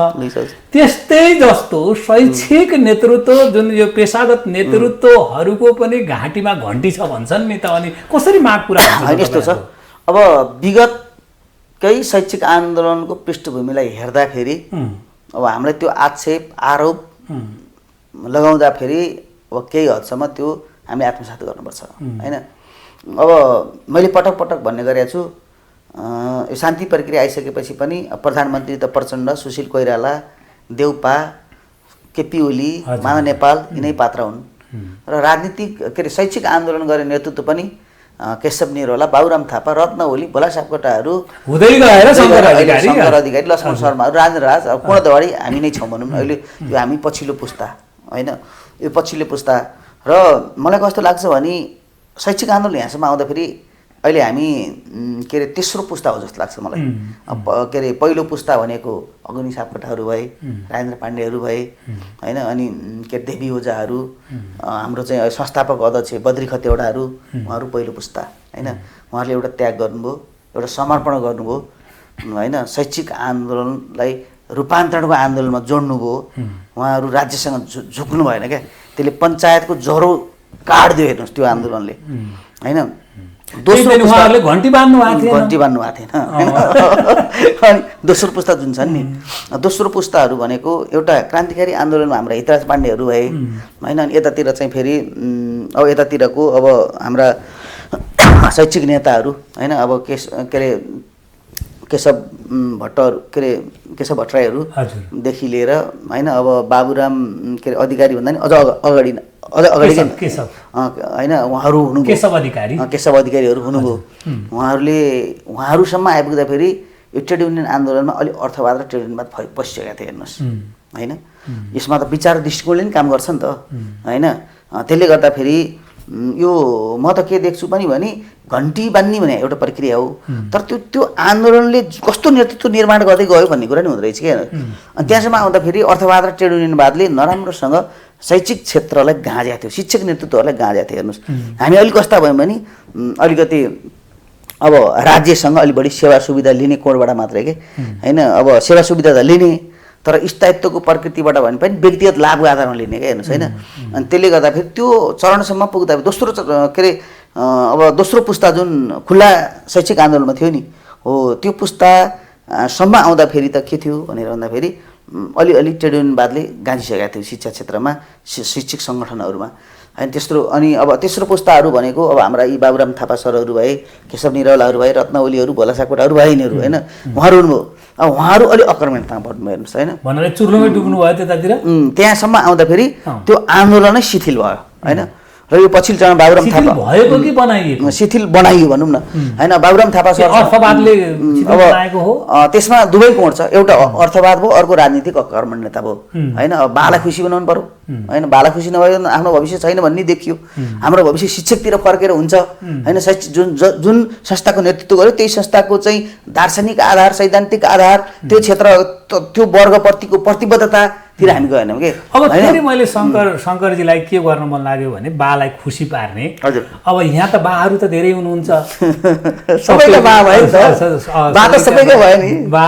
त्यस्तै जस्तो शैक्षिक नेतृत्व जुन यो पेसागत नेतृत्वहरूको पनि घाँटीमा घन्टी छ भन्छन् नि त, अनि कसरी माग पुरा हुन्छ? यस्तो छ, अब विगतकै शैक्षिक आन्दोलनको पृष्ठभूमिलाई हेर्दाखेरि अब हामीलाई त्यो आक्षेप आरोप लगाउँदाखेरि अब केही हदसम्म त्यो हामीले आत्मसात गर्नुपर्छ होइन। अब मैले पटक पटक भन्ने गरेको छु, यो शान्ति प्रक्रिया आइसकेपछि पनि प्रधानमन्त्री त प्रचण्ड, सुशील कोइराला, देउपा, केपी ओली, माधव नेपाल यिनै पात्र हुन्। र राजनीतिक के अरे शैक्षिक आन्दोलन गर्ने नेतृत्व पनि केशव निरौला, बाबुराम थापा, रत्न ओली, भोला सापकोटाहरू हुँदै गएर शङ्कर अधिकारी, लक्ष्मण शर्माहरू, राजेन्द्र राज, अब कोणदवाडी हामी नै छौँ भनौँ न। अहिले यो हामी पछिल्लो पुस्ता होइन, यो पछिल्लो पुस्ता। र मलाई कस्तो लाग्छ भने शैक्षिक आन्दोलन यहाँसम्म आउँदाखेरि अहिले हामी के अरे तेस्रो पुस्ता हो जस्तो लाग्छ मलाई। के अरे पहिलो पुस्ता भनेको अग्नि सापकोटाहरू भए, राजेन्द्र पाण्डेहरू भए होइन, अनि के देवी ओझाहरू, हाम्रो चाहिँ संस्थापक अध्यक्ष बद्री खतेवडाहरू, उहाँहरू पहिलो पुस्ता होइन। उहाँहरूले एउटा त्याग गर्नुभयो, एउटा समर्पण गर्नुभयो होइन, शैक्षिक आन्दोलनलाई रूपान्तरणको आन्दोलनमा जोड्नुभयो। उहाँहरू राज्यसँग झुक्नु भएन क्या, त्यसले पञ्चायतको ज्वरो काट्दियो हेर्नुहोस् त्यो आन्दोलनले होइन। दोस्रो उहाँहरूले घन्टी बान्नु भएको थिएन अनि दोस्रो पुस्ता जुन छन् नि, दोस्रो पुस्ताहरू भनेको एउटा क्रान्तिकारी आन्दोलनमा हाम्रा हितराज पाण्डेहरू भए होइन। अनि यतातिर चाहिँ फेरि अब यतातिरको अब हाम्रा शैक्षिक नेताहरू होइन, अब के अरे केशव भट्टहरू, के अरे केशव भट्टराईहरूदेखि लिएर होइन, अब बाबुराम के अरे अधिकारी भन्दा नि अझ अगाडि होइन, उहाँहरू हुनुभयो, केशव अधिकारीहरू हुनुभयो। उहाँहरूसम्म आइपुग्दाखेरि यो ट्रेड युनियन आन्दोलनमा अलिक अर्थवाद र ट्रेड युनियनवाद पसिसकेका थिए हेर्नुहोस् होइन। यसमा त विचार दृष्टिकोणले नि काम गर्छ नि त होइन। त्यसले गर्दाखेरि यो म त के देख्छु पनि भने घन्टी बान्ने भने एउटा प्रक्रिया हो, तर त्यो आन्दोलनले कस्तो नेतृत्व निर्माण गर्दै गयो भन्ने कुरा नि हुँदो रहेछ क्या। अनि त्यहाँसम्म आउँदाखेरि अर्थवाद र ट्रेड युनियनवादले नराम्रोसँग शैक्षिक क्षेत्रलाई गाँजेको थियो, शिक्षक नेतृत्वहरूलाई गाँजेको थियो हेर्नुहोस्। हामी अलिक कस्ता भयौँ भने अलिकति अब राज्यसँग अलिक बढी सेवा सुविधा लिने कोडबाट मात्रै के होइन। अब सेवा सुविधा त लिने, तर स्थायित्वको प्रकृतिबाट भने पनि व्यक्तिगत लाभको आधारमा लिने क्या हेर्नुहोस् होइन। अनि त्यसले गर्दाखेरि त्यो चरणसम्म पुग्दा दोस्रो के अरे अब दोस्रो पुस्ता जुन खुल्ला शैक्षिक आन्दोलनमा थियो नि हो, त्यो पुस्तासम्म आउँदाखेरि त के थियो भनेर भन्दाखेरि अलिअलि ट्रेड युनियनवादले गाँजिसकेका थियो शिक्षा क्षेत्रमा, शिक्षक सङ्गठनहरूमा होइन। अनि अब तेस्रो पुस्ताहरू भनेको अब हाम्रा यी बाबुराम थापा सरहरू भए, केशव निरौलाहरू भए, रत्न ओलीहरू, भोला सापकोटाहरू भए यिनीहरू होइन, उहाँहरू हुनुभयो। अब उहाँहरू अलिक आक्रमणतामा बढ्नु हेर्नुहोस् होइन, भनेर चुर्लुमै डुब्नु भयो त्यतातिर। त्यहाँसम्म आउँदाखेरि त्यो आन्दोलनै शिथिल भयो होइन। र यो पछिल्लो चरण बाबुराम थापा भएको कि बनाइएको, शिथिल बनाइयो भनौँ न होइन। बाबुराम थापा सर अर्थवादले बनाएको हो, त्यसमा दुवै कोण छ, एउटा अर्थवाद भयो, अर्को राजनीतिक अकर्मण्यता भयो होइन। अब बाला खुसी बनाउनु पर्यो होइन, बाला खुसी नभए आफ्नो भविष्य छैन भन्ने देखियो। हाम्रो भविष्य शिक्षकतिर फर्केर हुन्छ होइन। जुन संस्थाको नेतृत्व गर्यो त्यही संस्थाको चाहिँ दार्शनिक आधार, सैद्धान्तिक आधार, त्यो क्षेत्र त्यो वर्गप्रतिको प्रतिबद्धता तिर हामी गएनौँ कि अब फेरि मैले शङ्करजीलाई के गर्न मन लाग्यो भने बालाई खुसी पार्ने। हजुर अब यहाँ त बाहरू त धेरै हुनुहुन्छ सबैको बा भयो नि त बा त सबैको भयो नि बा।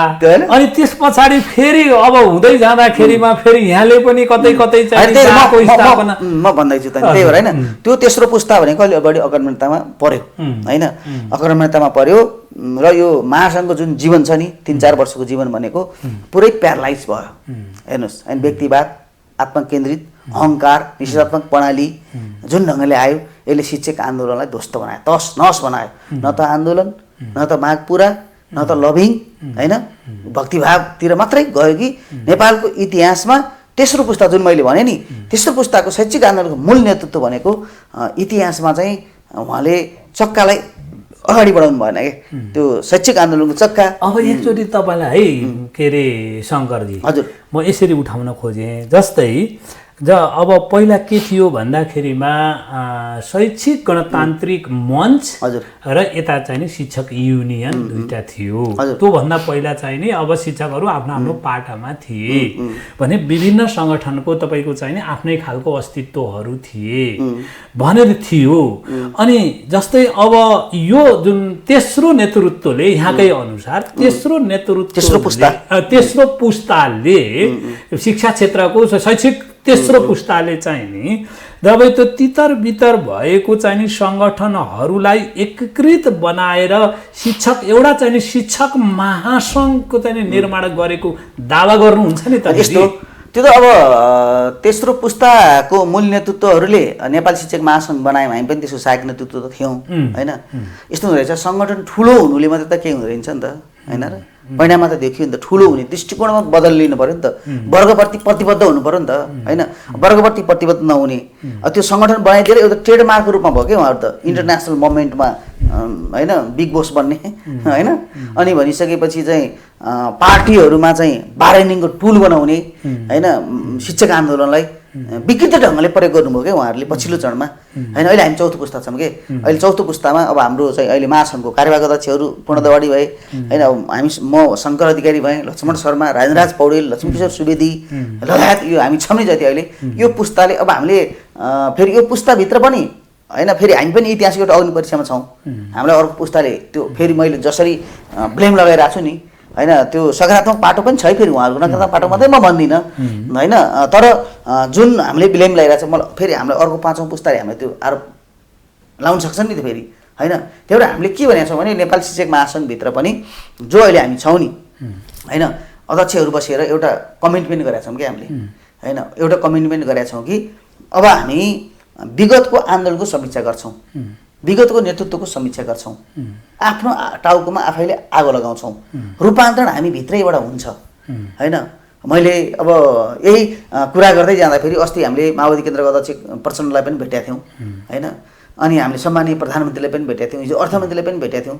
अनि त्यस पछाडि फेरि अब हुँदै जाँदाखेरिमा फेरि यहाँले पनि कतै कतै चाहिँ बाको स्थापना म भन्दैछु त त्यही भएर होइन त्यो तेस्रो पुस्ता भनेको अलि बढी अकर्मण्यतामा पर्यो होइन अकर्मण्यतामा पर्यो र यो महासङ्घको जुन जीवन छ नि 3-4 वर्षको जीवन भनेको पुरै प्यारलाइज भयो हेर्नुहोस् होइन व्यक्तिवाद आत्मकेन्द्रित अहङ्कार निषेधात्मक प्रणाली जुन ढङ्गले आयो यसले शिक्षक आन्दोलनलाई ध्वस्त बनायो तस नस बनायो न त आन्दोलन न त माग पुरा न त लभिङ होइन भक्तिभावतिर मात्रै गयो कि नेपालको इतिहासमा तेस्रो पुस्ता जुन मैले भने नि तेस्रो पुस्ताको शैक्षिक आन्दोलनको मूल नेतृत्व भनेको इतिहासमा चाहिँ उहाँले चक्कालाई अगाडि बढाउनु भएन कि त्यो शैक्षिक आन्दोलनको चक्का। अब एकचोटि तपाईँलाई है के अरे शङ्करजी हजुर म यसरी उठाउन खोजेँ जस्तै अब पहिला के थियो भन्दाखेरिमा शैक्षिक गणतान्त्रिक मञ्च हजुर र यता चाहिँ नि शिक्षक युनियन दुईटा थियो। त्योभन्दा पहिला चाहिँ नि अब शिक्षकहरू आफ्नो आफ्नो पाटामा थिए भने विभिन्न सङ्गठनको तपाईँको चाहिँ नि आफ्नै खालको अस्तित्वहरू थिए भनेर थियो। अनि जस्तै अब यो जुन तेस्रो नेतृत्वले यहाँकै अनुसार तेस्रो पुस्ताले शिक्षा क्षेत्रको शैक्षिक तेस्रो पुस्ताले चाहिँ नि जब त्यो तितर बितर भएको चाहिँ नि सङ्गठनहरूलाई एकीकृत बनाएर एउटा चाहिँ नि शिक्षक महासङ्घको चाहिँ नि निर्माण गरेको दावा गर्नुहुन्छ नि त। यस्तो त्यो त अब तेस्रो पुस्ताको मूल नेतृत्वहरूले नेपाल शिक्षक महासङ्घ बनायौँ हामी पनि त्यसको सहायक नेतृत्व त थियौँ होइन। यस्तो हुँदो रहेछ सङ्गठन ठुलो हुनुले मात्रै त केही हुँदो रहेछ नि त होइन र परिणाममा त देखियो नि त ठुलो हुने दृष्टिकोणमा बदल लिनु पऱ्यो नि त वर्गप्रति प्रतिबद्ध हुनु पऱ्यो नि त होइन वर्गप्रति प्रतिबद्ध नहुने त्यो सङ्गठन बनाइदिएर एउटा ट्रेडमार्कको रूपमा भयो क्या उहाँहरू त इन्टरनेसनल मोमेन्टमा होइन बिग बोस बन्ने होइन। अनि भनिसकेपछि चाहिँ पार्टीहरूमा चाहिँ बार्गेनिङको टुल बनाउने होइन शिक्षक आन्दोलनलाई विकृत ढङ्गले प्रयोग गर्नुभयो क्या उहाँहरूले पछिल्लो चरणमा होइन। अहिले हामी चौथो पुस्ता छौँ कि अहिले चौथो पुस्तामा अब हाम्रो चाहिँ अहिले महासङ्घको कार्यवाहक अध्यक्षहरू पूर्ण दवाडी भए होइन। अब म शङ्कर अधिकारी भएँ लक्ष्मण शर्मा राजेन्द्रराज पौडेल लक्ष्मीकिशोर सुवेदी लगायत यो हामी छौँ नि जति अहिले यो पुस्ताले अब हामीले फेरि यो पुस्ताभित्र पनि होइन फेरि हामी पनि इतिहासको एउटा अग्नि परीक्षामा छौँ। हामीलाई अर्को पुस्ताले त्यो फेरि मैले जसरी ब्लेम लगाइरहेको छु नि होइन त्यो सकारात्मक पाटो पनि छ है फेरि उहाँहरूको नकारात्मक पाटो मात्रै म भन्दिनँ होइन। तर जुन हामीले ब्लेम लगाइरहेको छ मलाई फेरि हाम्रो अर्को 5औँ पुस्ताले हामीलाई त्यो आरोप लाउन सक्छन् नि त फेरि होइन। त्यही भएर हामीले के भनेको छौँ भने नेपाल शिक्षक महासङ्घभित्र पनि जो अहिले हामी छौँ नि होइन अध्यक्षहरू बसेर एउटा कमिटमेन्ट गरेका छौँ कि हामीले होइन एउटा कमिटमेन्ट गरेका छौँ कि अब हामी विगतको आन्दोलनको समीक्षा गर्छौँ विगतको नेतृत्वको समीक्षा गर्छौँ आफ्नो टाउकोमा आफैले आगो लगाउँछौँ रूपान्तरण हामी भित्रैबाट हुन्छ होइन। मैले अब यही कुरा गर्दै जाँदाखेरि अस्ति हामीले माओवादी केन्द्रको अध्यक्ष प्रचण्डलाई पनि भेटेका थियौँ होइन। अनि हामीले सम्मानीय प्रधानमन्त्रीलाई पनि भेटेका थियौँ हिजो अर्थमन्त्रीलाई पनि भेटेका थियौँ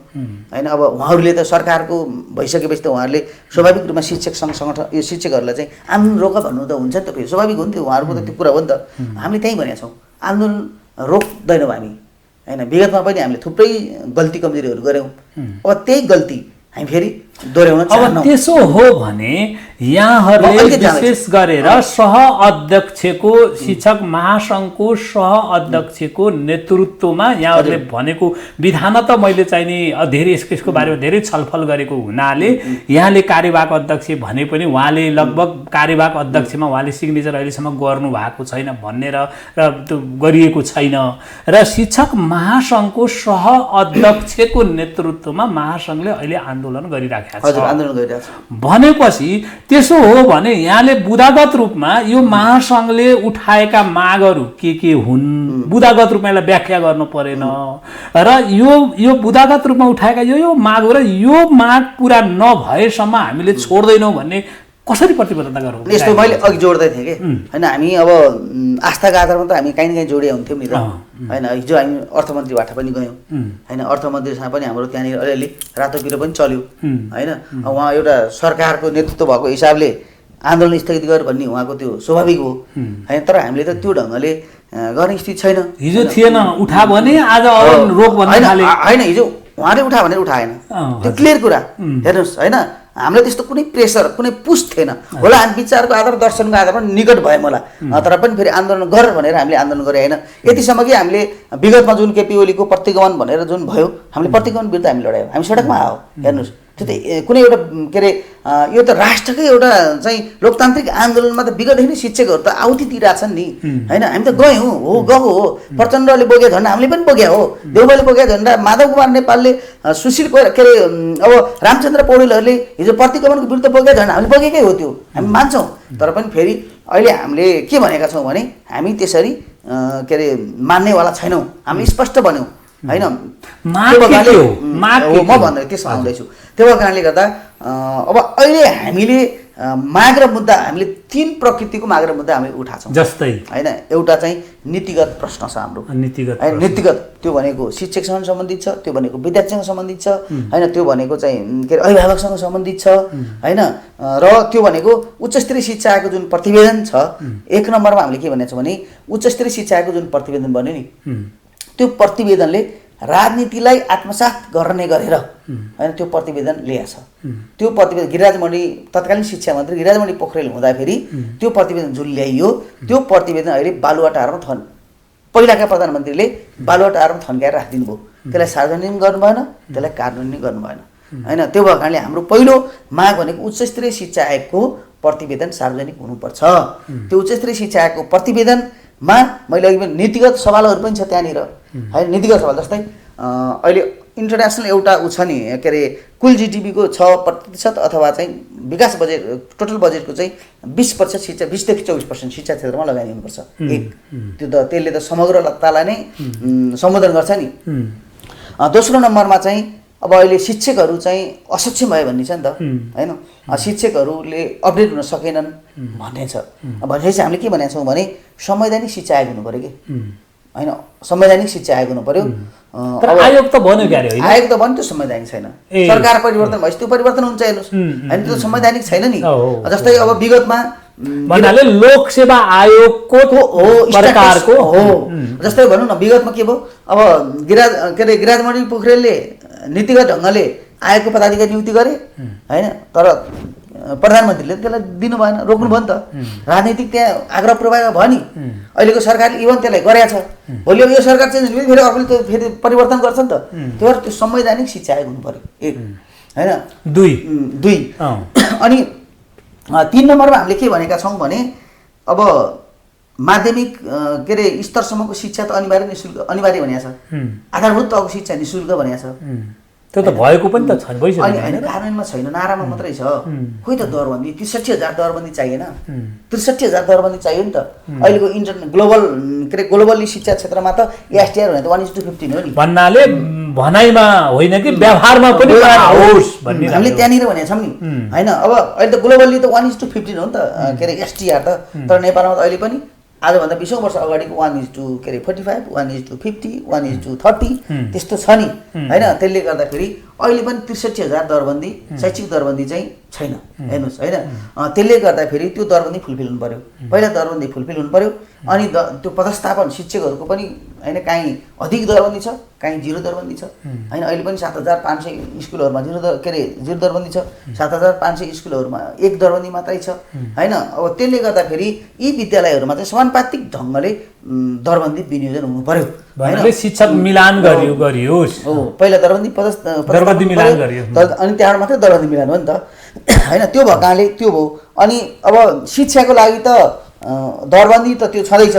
होइन। अब उहाँहरूले त सरकारको भइसकेपछि त उहाँहरूले स्वाभाविक रूपमा शिक्षक सङ्घ सङ्गठन यो शिक्षकहरूलाई चाहिँ आन्दोलन रोक भन्नु त हुन्छ नि त फेरि स्वाभाविक हो नि त्यो उहाँहरूको त त्यो कुरा हो नि त। हामीले त्यहीँ भनेका छौँ आन्दोलन रोक्दैनौँ हामी होइन। विगतमा पनि हामीले थुप्रै गल्ती कमजोरीहरू गऱ्यौँ अब त्यही गल्ती हामी फेरि दोहोऱ्याउन अब त्यसो हो भने यहाँहरूले विशेष गरेर सह अध्यक्षको शिक्षक महासङ्घको सह अध्यक्षको नेतृत्वमा यहाँहरूले भनेको विधान त मैले चाहिँ नि धेरै यसको बारेमा धेरै छलफल गरेको हुनाले यहाँले कार्यवाहक अध्यक्ष भने पनि उहाँले लगभग कार्यवाहक अध्यक्षमा उहाँले सिग्नेचर अहिलेसम्म गर्नु भएको छैन भन्ने र त्यो गरिएको छैन र शिक्षक महासङ्घको सह अध्यक्षको नेतृत्वमा महासङ्घले अहिले आन्दोलन गरिराखेको भनेपछि त्यसो हो भने यहाँले बुदागत रूपमा यो महासङ्घले उठाएका मागहरू के हुन् बुदागत रूपमा यसलाई व्याख्या गर्नु परेन र यो बुदागत रूपमा उठाएका यो माग र यो माग पुरा नभएसम्म हामीले छोड्दैनौँ भन्ने कसरी प्रतिबद्धता गरौँ। यस्तो मैले अघि जोड्दै थिएँ कि होइन हामी अब आस्थाको आधारमा त हामी कहीँ न कहीँ जोडिया हुन्थ्यौँ नि त होइन। हिजो हामी अर्थमन्त्रीबाट पनि गयौँ होइन अर्थमन्त्रीसँग पनि हाम्रो त्यहाँनिर अलिअलि रातोपिरो पनि चल्यो होइन। उहाँ एउटा सरकारको नेतृत्व भएको हिसाबले आन्दोलन स्थगित गर भन्ने उहाँको त्यो स्वाभाविक हो होइन। तर हामीले त त्यो ढङ्गले गर्ने स्थिति छैन। हिजो थिएन उठा भने आज रोक भन्ने होइन हिजो उहाँले उठा भनेर उठाएन त्यो क्लियर कुरा हेर्नुहोस् होइन। हामीलाई त्यस्तो कुनै प्रेसर कुनै पुस थिएन होला। हामी विचारको आधार दर्शनको आधारमा निकट भयौँ होला, तर पनि फेरि आन्दोलन गर भनेर हामीले आन्दोलन गरे होइन। यतिसम्म कि हामीले विगतमा जुन केपी ओलीको प्रतिगमन भनेर जुन भयो, हामीले प्रतिगमन विरुद्ध हामी लडायौँ, हामी सडकमा आयो। हेर्नुहोस्, त्यो त कुनै एउटा के अरे यो त राष्ट्रकै एउटा चाहिँ लोकतान्त्रिक आन्दोलनमा त विगतदेखि नै शिक्षकहरू त आहुति दिइरहेछन् नि होइन। हामी त गयौँ, हो गएको हो। प्रचण्डले बोके झन्डा हामीले पनि बोक्या हो, देउबाले बोके झन्डा, माधव कुमार नेपालले, सुशील के अरे अब रामचन्द्र पौडेलहरूले हिजो प्रतिगमनको विरुद्ध बोके झन्डा हामीले बोकेकै हो, त्यो हामी मान्छौँ। तर पनि फेरि अहिले हामीले के भनेका छौँ भने हामी त्यसरी के अरे मान्नेवाला छैनौँ, हामी स्पष्ट भन्यौँ होइन। म भन्दै त्यसमा आउँदैछु। त्यो कारणले गर्दा अब अहिले हामीले माग र मुद्दा, हामीले 3 प्रकृतिको माग र मुद्दा हामी उठाछौँ जस्तै होइन। एउटा चाहिँ नीतिगत प्रश्न छ हाम्रो, नीतिगत त्यो भनेको शिक्षकसँग सम्बन्धित छ, त्यो भनेको विद्यार्थीसँग सम्बन्धित छ होइन, त्यो भनेको चाहिँ के अरे अभिभावकसँग सम्बन्धित छ होइन। र त्यो भनेको उच्च स्तरीय शिक्षा आयोगको जुन प्रतिवेदन छ, 1 नम्बरमा हामीले के भनेको छौँ भने उच्च स्तरीय शिक्षा आयोगको जुन प्रतिवेदन बन्यो नि, त्यो प्रतिवेदनले राजनीतिलाई आत्मसात गर्ने गरेर होइन त्यो प्रतिवेदन ल्याएछ। त्यो प्रतिवेदन गिरिराजमणि तत्कालीन शिक्षा मन्त्री गिरिराजमणि पोखरेल हुँदाखेरि त्यो प्रतिवेदन जुन ल्याइयो, त्यो प्रतिवेदन अहिले बालुवाटारमा पहिलाका प्रधानमन्त्रीले बालुवाटारमा थन्काएर राखिदिनु भयो। त्यसलाई सार्वजनिक गर्नु भएन, त्यसलाई कानुनी गर्नु भएन होइन। त्यो भएको कारणले हाम्रो पहिलो माग भनेको उच्च स्तरीय शिक्षा आयोगको प्रतिवेदन सार्वजनिक हुनुपर्छ। त्यो उच्च स्तरीय शिक्षा आयोगको प्रतिवेदनमा मैले अघि पनि नीतिगत सवालहरू पनि छ त्यहाँनिर होइन। नीतिगत सवाल जस्तै अहिले इन्टरनेसनल एउटा ऊ छ नि के अरे कुल जिडिपीको 6% अथवा चाहिँ विकास बजेट टोटल बजेटको चाहिँ 20% शिक्षा 20 देखि 24% शिक्षा क्षेत्रमा लगाइदिनुपर्छ। एक त्यो त त्यसले त समग्रतालाई नै सम्बोधन गर्छ नि। दोस्रो नम्बरमा चाहिँ अब अहिले शिक्षकहरू चाहिँ असक्षम भयो भन्ने छ नि त होइन। शिक्षकहरूले अपडेट हुन सकेनन् भन्ने छ। भनेपछि हामीले के भनेका छौँ भने संवैधानिक शिक्षा आयोग हुनु पऱ्यो कि होइन, संवैधानिक शिक्षा आयोग हुनु पऱ्यो। आयोग त बन्यो क्यारे होइन, आयोग त बन्यो, त्यो संवैधानिक छैन। सरकार परिवर्तन भएपछि त्यो परिवर्तन हुन्छ हेर्नुहोस् होइन, त्यो संवैधानिक छैन नि। जस्तै अब विगतमा भन्नाले लोक सेवा आयोगको हो सरकारको हो। जस्तै भनौँ न विगतमा के भयो, अब गिरिराजमणि पोखरेलले नीतिगत ढङ्गले आयोगको पदाधिकारी नियुक्ति गरे होइन, तर प्रधानमन्त्रीले त्यसलाई दिनु भएन, रोक्नु भयो नि त। राजनीतिक त्यहाँ आग्रह प्रभाव भयो नि। अहिलेको सरकारले इभन त्यसलाई गरेछ। भोलि यो सरकार चेन्ज हुने फेरि अर्कोले त्यो फेरि परिवर्तन गर्छ नि त। त्यो भएर त्यो संवैधानिक शिक्षा आयोग हुनु पऱ्यो एक होइन। दुई अनि 3 नम्बरमा हामीले के भनेका छौँ भने अब माध्यमिक के अरे स्तरसम्मको शिक्षा त अनिवार्य भनेको छ। आधारभूत तहको शिक्षा निःशुल्क भनेको छ। त्यो त भएको पनि त छैन, होइन कानुनमा छैन, नारामा मात्रै छ। खोइ त दरबन्दी 63,000 दरबन्दी चाहिएन, 63,000 दरबन्दी चाहियो नि त। अहिलेको ग्लोबल के अरे ग्लोबली शिक्षा क्षेत्रमा त एसटिआर भने त 1:15 हो नि। भन्नाले भनाइमा होइन कि व्यवहारमा पनि होस् भन्ने हामीले त्यहाँनिर भनेको छौँ नि होइन। अब अहिले त ग्लोबली त 1:15 हो नि त के अरे एसटिआर त। तर नेपालमा त अहिले पनि आजभन्दा 20 वर्ष अगाडिको 1:45, 1:50, 1:30 त्यस्तो छ नि होइन। त्यसले गर्दाखेरि अहिले पनि 63,000 दरबन्दी शैक्षिक दरबन्दी चाहिँ छैन हेर्नुहोस् होइन। त्यसले गर्दाखेरि त्यो दरबन्दी फुलफिल हुनु पऱ्यो। पहिला दरबन्दी फुलफिल हुनु पऱ्यो। अनि त्यो पदस्थापन शिक्षकहरूको पनि होइन, काहीँ अधिक दरबन्दी छ, काहीँ 0 दरबन्दी छ होइन। अहिले पनि 7,500 स्कुलहरूमा 0 दरबन्दी छ, 7,500 स्कुलहरूमा 1 दरबन्दी मात्रै छ होइन। अब त्यसले गर्दाखेरि यी विद्यालयहरूमा चाहिँ समानुपातिक ढङ्गले दरबन्दी विनियोजन हुनु पर्यो। भन्नाले शिक्षक मिलान गरियोस्। हो, पहिला दरबन्दी मिलान गरियो, अनि त्यहाँबाट मात्रै दरबन्दी मिलान हो नि त होइन। त्यो भएको कारणले त्यो भयो। अनि अब शिक्षाको लागि त दरबन्दी त त्यो छँदैछ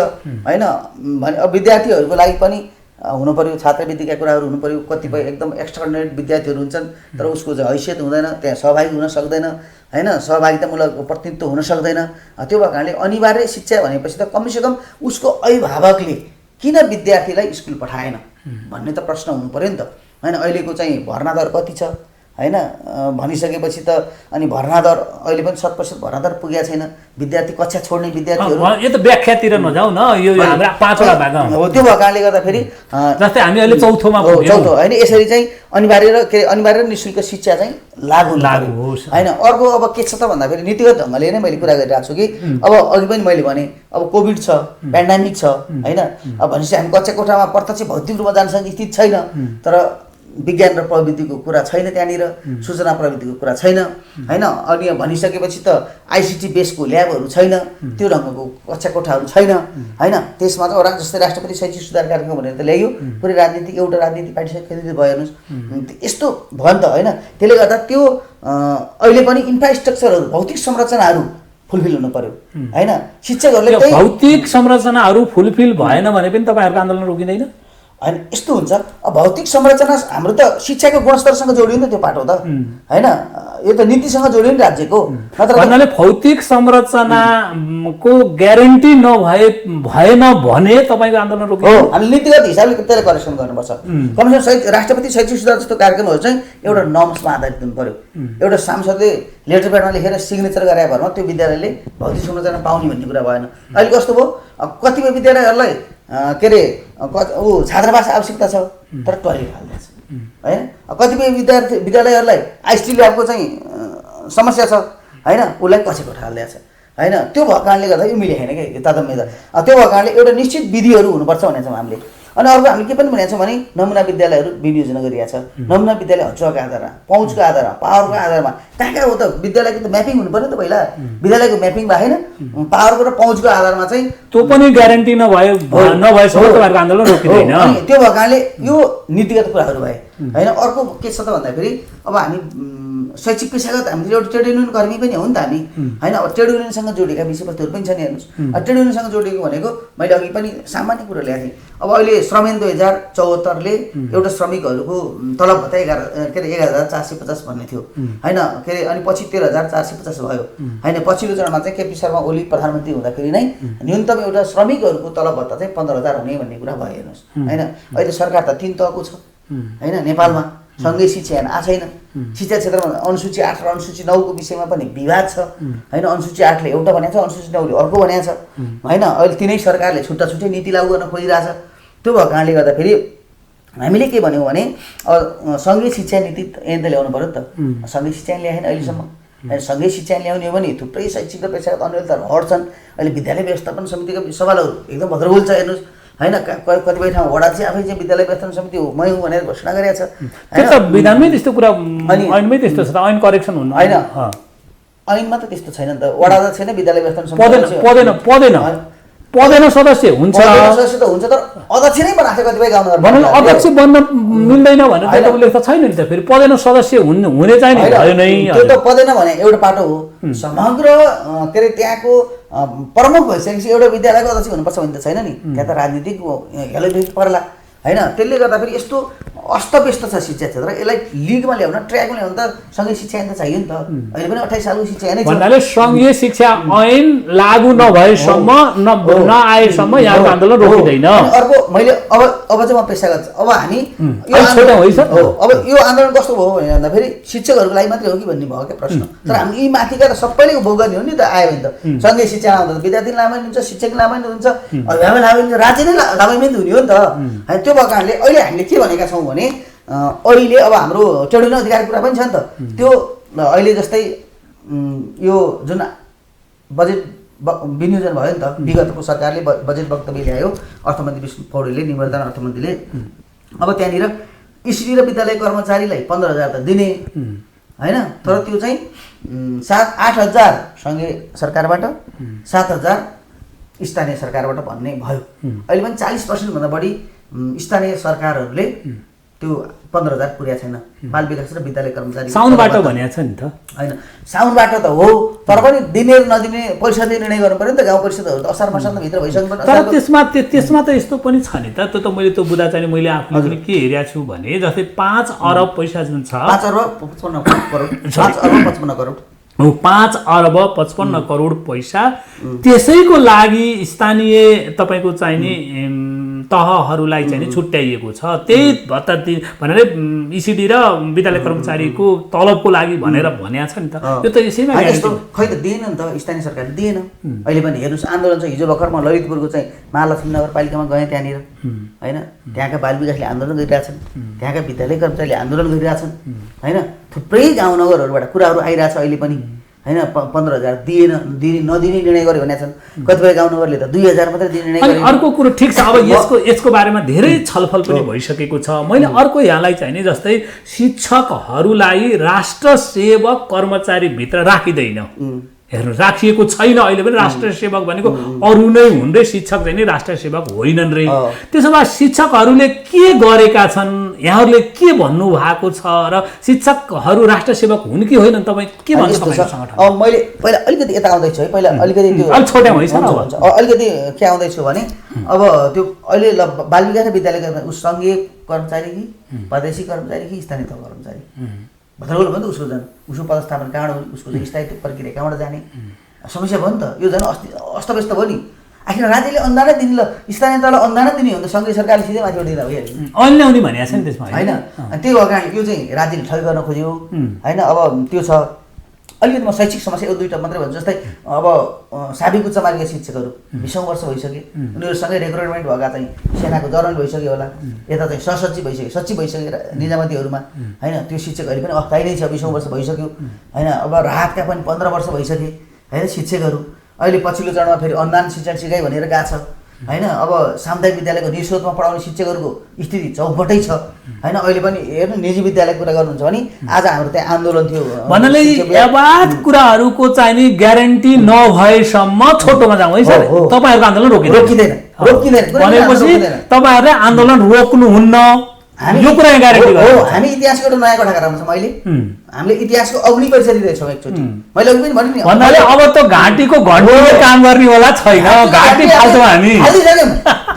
होइन। भने अब विद्यार्थीहरूको लागि पनि हुनु पऱ्यो, छात्रवृत्तिका कुराहरू हुनु पऱ्यो। कतिपय एकदम एक्स्ट्राअर्डिनरी विद्यार्थीहरू हुन्छन् तर उसको चाहिँ हैसियत हुँदैन, त्यहाँ सहभागी हुन सक्दैन होइन, सहभागितामूलक प्रतिनिधित्व हुन सक्दैन। त्यो भएको कारणले अनिवार्य शिक्षा भनेपछि त कमसेकम उसको अभिभावकले किन विद्यार्थीलाई स्कुल पठाएन भन्ने त प्रश्न हुनु पऱ्यो नि त होइन। अहिलेको चाहिँ भर्ना दर कति छ होइन भनिसकेपछि त अनि भर्ना दर अहिले पनि 7% भर्ना दर पुगेको छैन। विद्यार्थी कक्षा छोड्ने विद्यार्थीहरू यो त व्याख्यातिर नजाउँ न, यो हाम्रा 5वटा भाग हो। त्यो भएको कारणले गर्दाखेरि जस्तै हामी अहिले चौथो होइन, यसरी चाहिँ अनिवार्य निःशुल्क शिक्षा चाहिँ लागु होस् होइन। अर्को अब के छ त भन्दाखेरि नीतिगत ढङ्गले नै मैले कुरा गरिरहेको छु कि अब अघि पनि मैले भने अब कोभिड छ, पेन्डामिक छ होइन। अब भनेपछि हामी कक्षा कोठामा प्रत्यक्ष भौतिक रूपमा जान सक्ने स्थिति छैन। तर विज्ञान र प्रविधिको कुरा छैन, त्यहाँनिर सूचना प्रविधिको कुरा छैन होइन। अनि भनिसकेपछि त आइसिटी बेसको ल्याबहरू छैन, त्यो ढङ्गको कक्षा कोठाहरू छैन होइन। त्यसमा चाहिँ जस्तै राष्ट्रपति शैक्षिक सुधार कार्यक्रम भनेर त ल्याइयो, पुरै राजनीति एउटा राजनीति पार्टी भयो हेर्नुहोस्, यस्तो भयो नि त होइन। त्यसले गर्दा त्यो अहिले पनि इन्फ्रास्ट्रक्चरहरू भौतिक संरचनाहरू फुलफिल हुनु पर्यो होइन। शिक्षकहरूले भौतिक संरचनाहरू फुलफिल भएन भने पनि तपाईँहरूको आन्दोलन रोकिँदैन होइन। यस्तो हुन्छ, अब भौतिक संरचना हाम्रो त शिक्षाको गुणस्तरसँग जोडियो नि त त्यो पाटो त होइन, यो त नीतिसँग जोडियो नि राज्यको। भन्नाले भौतिक संरचनाको ग्यारेन्टी भएन भने तपाईँको आन्दोलन रोकिन्छ। हो, हामीले नीतिगत हिसाबले त्यसलाई करेक्सन गर्नुपर्छ। कमसेकम राष्ट्रपति शैक्षिक सुधार जस्तो कार्यक्रमहरू चाहिँ एउटा नर्म्समा आधारित हुनु पर्यो। एउटा सांसदले लेटर प्याडमा लेखेर सिग्नेचर गराए भरमा त्यो विद्यालयले भौतिक संरचना पाउने भन्ने कुरा भएन। अहिले कस्तो भयो, कतिपय विद्यालयहरूलाई के अरे छात्रावास आवश्यकता छ तर टोयलेट हाल्दैछ होइन। कतिपय विद्यालयहरूलाई आइसिटी ल्याबको चाहिँ समस्या छ होइन, उसलाई कक्षा कोठा हाल्दैछ होइन। त्यो भएको कारणले गर्दा यो मिलेको छैन क्या तारतम्य। त्यो भएको कारणले एउटा निश्चित विधिहरू हुनुपर्छ भनेको छौँ हामीले। अनि अर्को हामीले के पनि भनेको छौँ भने नमुना विद्यालयहरू विनियोजना गरिरहेको छ। नमुना विद्यालय हचुवाको आधारमा, पहुँचको आधारमा, पावरको आधारमा कहाँ कहाँ हो त विद्यालयको त म्यापिङ हुनु पर्यो नि त पहिला। विद्यालयको म्यापिङ भएन, पावरको र पहुँचको आधारमा चाहिँ त्यो पनि ग्यारेन्टी नभएसम्म तपाईँहरूको आन्दोलन रोकिँदैन। त्यो भएको कारणले यो नीतिगत कुराहरू भए होइन। अर्को के छ त भन्दाखेरि अब हामी शैक्षिक पेसागत हामीले एउटा ट्रेड युनियन कर्मी पनि हो नि त हामी होइन। अब ट्रेड युनियनसँग जोडेका विषयवस्तुहरू पनि छन् हेर्नुहोस्। ट्रेड युनियनसँग जोडेको भनेको मैले अघि पनि सामान्य कुरो ल्याएको थिएँ। अब अहिले श्रम ऐन 2074ले एउटा श्रमिकहरूको तलब भत्ता 11,450 भन्ने थियो होइन के अरे। अनि पछि 13,450 भयो होइन। पछिल्लो चरणमा चाहिँ केपी शर्मा ओली प्रधानमन्त्री हुँदाखेरि नै न्यूनतम एउटा श्रमिकहरूको तलब भत्ता चाहिँ 15,000 हुने भन्ने कुरा भयो हेर्नुहोस् होइन। अहिले सरकार त 3 तहको छ होइन नेपालमा। सँगै शिक्षा हेर्न आएको छैन। शिक्षा क्षेत्रमा अनुसूची 8 र अनुसूची 9को विषयमा पनि विवाद छ होइन। अनुसूची 8ले एउटा भनेको छ, अनुसूची 9ले अर्को भनेको छ होइन। अहिले तिनै सरकारले छुट्टा छुट्टै नीति लागू गर्न खोजिरहेछ। त्यो भएको कारणले गर्दाखेरि हामीले के भन्यौँ भने सँगै शिक्षा नीति ऐन त ल्याउनु पऱ्यो नि त। सँगै शिक्षा ऐन ल्याएन अहिलेसम्म। सँगै शिक्षा ऐन ल्याउने हो भने थुप्रै शैक्षिक र पेसागत अन्यलताहरू हट्छन्। अहिले विद्यालय व्यवस्थापन समितिका सवालहरू एकदम भद्रगोल छ हेर्नुहोस् होइन। कतिपय ठाउँमा वडा चाहिँ आफै चाहिँ विद्यालय व्यवस्थापन समिति हो मै हुँ भनेर घोषणा गरेको छ। त्यो त विधानमै त्यस्तो कुरा, ऐनमै त्यस्तो छ त, ऐन करेक्सन हुनु होइन। ऐनमा त त्यस्तो छैन नि त। वडा त छैन, विद्यालय व्यवस्थापन समिति पदेन सदस्य हुन्छ, सदस्य त हुन्छ तर अध्यक्ष नै बनाएको कतिपय गाउँमा भन्नु अध्यक्ष बन्न मिल्दैन भने त उल्लेख त छैन नि त। फेरि पदेन सदस्य हुने चाहिँ नि भयो नै। त्यो त पदेन भने एउटा पाटो हो। समग्र के अरे त्यहाँको प्रमुख भइसकेपछि एउटा विद्यालयको अध्यक्ष हुनुपर्छ भने त छैन नि। त्यहाँ त राजनीतिक हेलो पर्ला होइन। त्यसले गर्दा फेरि यस्तो अस्तव्यस्त छ शिक्षा क्षेत्र। यसलाई लिगमा ल्याउन, ट्र्याकमा ल्याउन त सँगै शिक्षा ऐन त चाहियो नि त। अहिले पनि 28 सालको शिक्षा ऐनै छ। भन्नाले सङ्घीय शिक्षा ऐन लागू नभएसम्म नआएसम्म यहाँको आन्दोलन रोकिँदैन। अर्को मैले अब चाहिँ म पेसागत अब हामी अब यो आन्दोलन कस्तो भयो भन्दाखेरि शिक्षकहरूको लागि मात्रै हो कि भन्ने भयो क्या प्रश्न। तर हामी यी माथिका त सबैले उपभोग गर्ने हो नि त। आयो भने त सँगै शिक्षा आउँदा त विद्यार्थी लाभान्वित हुन्छ, शिक्षक लाभान्वित हुन्छ, अभिभावक लाभान्वित, राज्य नै लाभान्वित हुने हो नि त। त्यो भएको कारणले अहिले हामीले के भनेका छौँ भने अहिले अब हाम्रो ट्रेड युनियन अधिकारको कुरा पनि छ नि त। त्यो अहिले जस्तै यो जुन बजेट विनियोजन भयो नि त, विगतको सरकारले बजेट वक्तव्य ल्यायो अर्थमन्त्री विष्णु पौडेलले, निवर्तमान अर्थमन्त्रीले। अब त्यहाँनिर इसिडी र विद्यालय कर्मचारीलाई 15,000 त दिने होइन। तर त्यो चाहिँ 8,000 सङ्घीय सरकारबाट, 7,000 स्थानीय सरकारबाट भन्ने भयो। अहिले पनि 40% भन्दा बढी स्थानीय सरकारहरूले त्यो 15,000 पुर्याएको छैन। बाल विकास र विद्यालय कर्मचारी साउन्डबाट भनेको छ नि त होइन। साउन्डबाट त हो तर पनि दिने र नदिने परिषदले निर्णय गर्नु पर्यो नि त। गाउँ परिषदहरू त असार मसान्तभित्र भइसक्नु पर्यो। तर त्यसमा त यस्तो पनि छ नि त। त्यो त मैले त्यो बुझा चाहिँ मैले आफूले पनि के हेरेको छु भने जस्तै 5 अरब पैसा जुन छ, 5 अर्ब 55 करोड 5 अर्ब 55 करोड 5 अर्ब 55 करोड पैसा त्यसैको लागि स्थानीय तपाईँको चाहिने तहहरूलाई चाहिँ छुट्याइएको छ। त्यही भत्ता भनेर इसिडी र विद्यालय कर्मचारीको तलबको लागि भनेर भनेको छ नि त। यो त यसैमा खै त दिएन नि त, स्थानीय सरकारले दिएन। अहिले पनि हेर्नुहोस् आन्दोलन चाहिँ हिजो भर्खर म ललितपुरको चाहिँ महालक्ष्मी नगरपालिकामा गएँ। त्यहाँनिर होइन त्यहाँका बाल विकासले आन्दोलन गरिरहेछन्, त्यहाँका विद्यालय कर्मचारीले आन्दोलन गरिरहेछन् होइन। थुप्रै गाउँ नगरहरूबाट कुराहरू आइरहेछ अहिले पनि होइन 15,000 नदिने निर्णय गर्यो भनेका छन्। कतिपय गाउँनगरले त 2,000 मात्रै दिने निर्णय अनि गर्यो। अर्को कुरो ठिक छ, अब यसको बारेमा धेरै छलफल पनि भइसकेको छ। मैले अर्को यहाँलाई चाहिँ नि जस्तै शिक्षकहरूलाई राष्ट्र सेवक कर्मचारीभित्र राखिँदैन, हेर्नु राखिएको छैन अहिले पनि। राष्ट्र सेवक भनेको अरू नै हुन् रे, शिक्षक चाहिँ नि राष्ट्र सेवक होइनन् रे। त्यसो भए शिक्षकहरूले के गरेका छन्, यहाँहरूले के भन्नु भएको छ र शिक्षकहरू राष्ट्र सेवक हुन् कि होइनन्, तपाईँ के भन्छ तपाईँको सङ्गठन? अब मैले पहिला अलिकति यता आउँदैछु है, पहिला अलिकति त्यो अलिक छोट्याउँ है सर। अलिकति के आउँदैछु भने अब त्यो अहिले बाल विकास विद्यालयका उस सङ्घीय कर्मचारी कि प्रादेशिक कर्मचारी कि स्थानीय तह कर्मचारी भद्रगोल भयो नि त, उसको पदस्थापन कहाँबाट हो, उसको चाहिँ स्थायित्व प्रक्रिया कहाँबाट जाने समस्या भयो नि त। यो झन् अस्तव्यस्त भयो नि। आखिर राज्यले अनुदानै दिने, ल स्थानीय तहलाई अनुदानै दिने हो नि त, सङ्घीय सरकारले सिधै माथिबाट दिँदा भइहाल्यो। ऐन ल्याउने भनेको छ नि त्यसमा होइन, त्यही भएको कारणले यो चाहिँ राज्यले ठगी गर्न खोज्यो होइन। अब त्यो छ। अलिकति म शैक्षिक समस्या एक दुईवटा मात्रै भन्छु। जस्तै अब साबिक उच्च मार्गीय शिक्षकहरू 20औं वर्ष भइसके, उनीहरूसँगै रिक्रुटमेन्ट भएका चाहिँ सेनाको जर्नल भइसक्यो होला, यता चाहिँ सचिव भइसक्यो निजामतीहरूमा होइन। त्यो शिक्षक अहिले पनि अस्थायी नै छ, 20औं वर्ष भइसक्यो होइन। अब राहतका पनि 15 वर्ष भइसके होइन शिक्षकहरू। अहिले पछिल्लो चरणमा फेरि अनुदान शिक्षण सिकाइ भनेर गएको छ होइन। अब सामुदायिक विद्यालयको निःशुल्कमा पढाउने शिक्षकहरूको स्थिति चौपटै छ होइन। अहिले पनि हेर्नु निजी विद्यालयको कुरा गर्नुहुन्छ भने आज हाम्रो त्यहाँ आन्दोलन थियो भन्नाले यावत कुराहरूको चाहिँ नि ग्यारेन्टी नभएसम्म छोटोमा जाउँ है सर, तपाईँहरूको आन्दोलन रोकिँदैन भनेपछि तपाईँहरूले आन्दोलन रोक्नुहुन्न, यो कुरा ग्यारेन्टी हो। हामी इतिहासको एउटा नयाँ कथा गराउँछौँ अहिले। हामीले इतिहासको अग्नि परीक्षा दिँदैछौँ एकचोटि। मैले अघि पनि भने नि भन्नाले अब त घाँटीको घन्टीले काम गर्ने होला छैन, घाँटी फाल्छौँ हामी। फालिसक्यौँ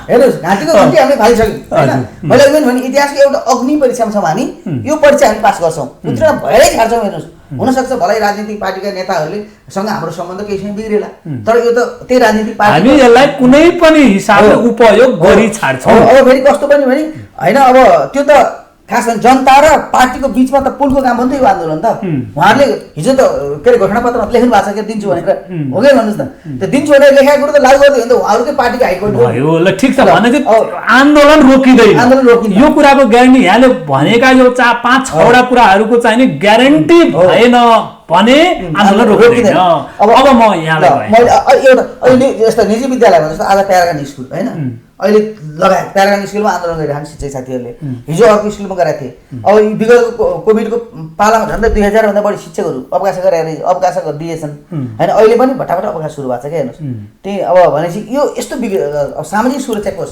हेर्नुहोस्, घाँटीको घन्टी हामीले फालिसक्यौँ होइन। मैले अघि पनि भने इतिहासको एउटा अग्नि परीक्षामा छौँ हामी। यो परीक्षा हामी पास गर्छौँ, उत्तीर्ण भएरै छाड्छौँ। हेर्नुहोस्, हुनसक्छ भलै राजनीतिक पार्टीका नेताहरूले सँग हाम्रो सम्बन्ध केही समय बिग्रेला, तर यो त त्यही राजनीतिक पार्टी हामी यसलाई कुनै पनि हिसाबले उपयोग गरी छाड्छौँ। अब फेरि कस्तो पनि भने होइन, अब त्यो त खास गरी जनता र पार्टीको बिचमा त पुलको काम पनि यो आन्दोलन त। उहाँहरूले हिजो त के अरे घोषणापत्रमा लेख्नु भएको छ कि दिन्छु भनेर, हो कि भन्नुहोस् त। त्यो दिन्छु भनेर लेखेको कुरो त लागू गर्दै हो नि त, उहाँहरूकै पार्टीको हाइकोर्ट भयो। ल ठिक छ, भने आन्दोलन रोकिँदैन, यो कुराको ग्यारेन्टी यहाँले भनेका यो 5-6वटा कुराहरूको चाहिँ नि ग्यारेन्टी भएन भने आन्दोलन रोकिँदैन। अब म यहाँलाई मैले एउटा अहिले यस्ता निजी विद्यालयमा जस्तो आज प्यारागन स्कुल होइन, अहिले लगायत प्यारागन स्कुलमा आन्दोलन गरिरहेको शिक्षक साथीहरूले। हिजो अर्को स्कुलमा गरेका थिए। अब विगतको कोभिडको पालामा झन्डै 2000 भन्दा बढी शिक्षकहरू अवकाश दिएछन् होइन। अहिले पनि भट्टाभट अवकाश सुरु भएको छ क्या हेर्नुहोस्। त्यही अब भनेपछि यो यस्तो सामाजिक सुरक्षा कोष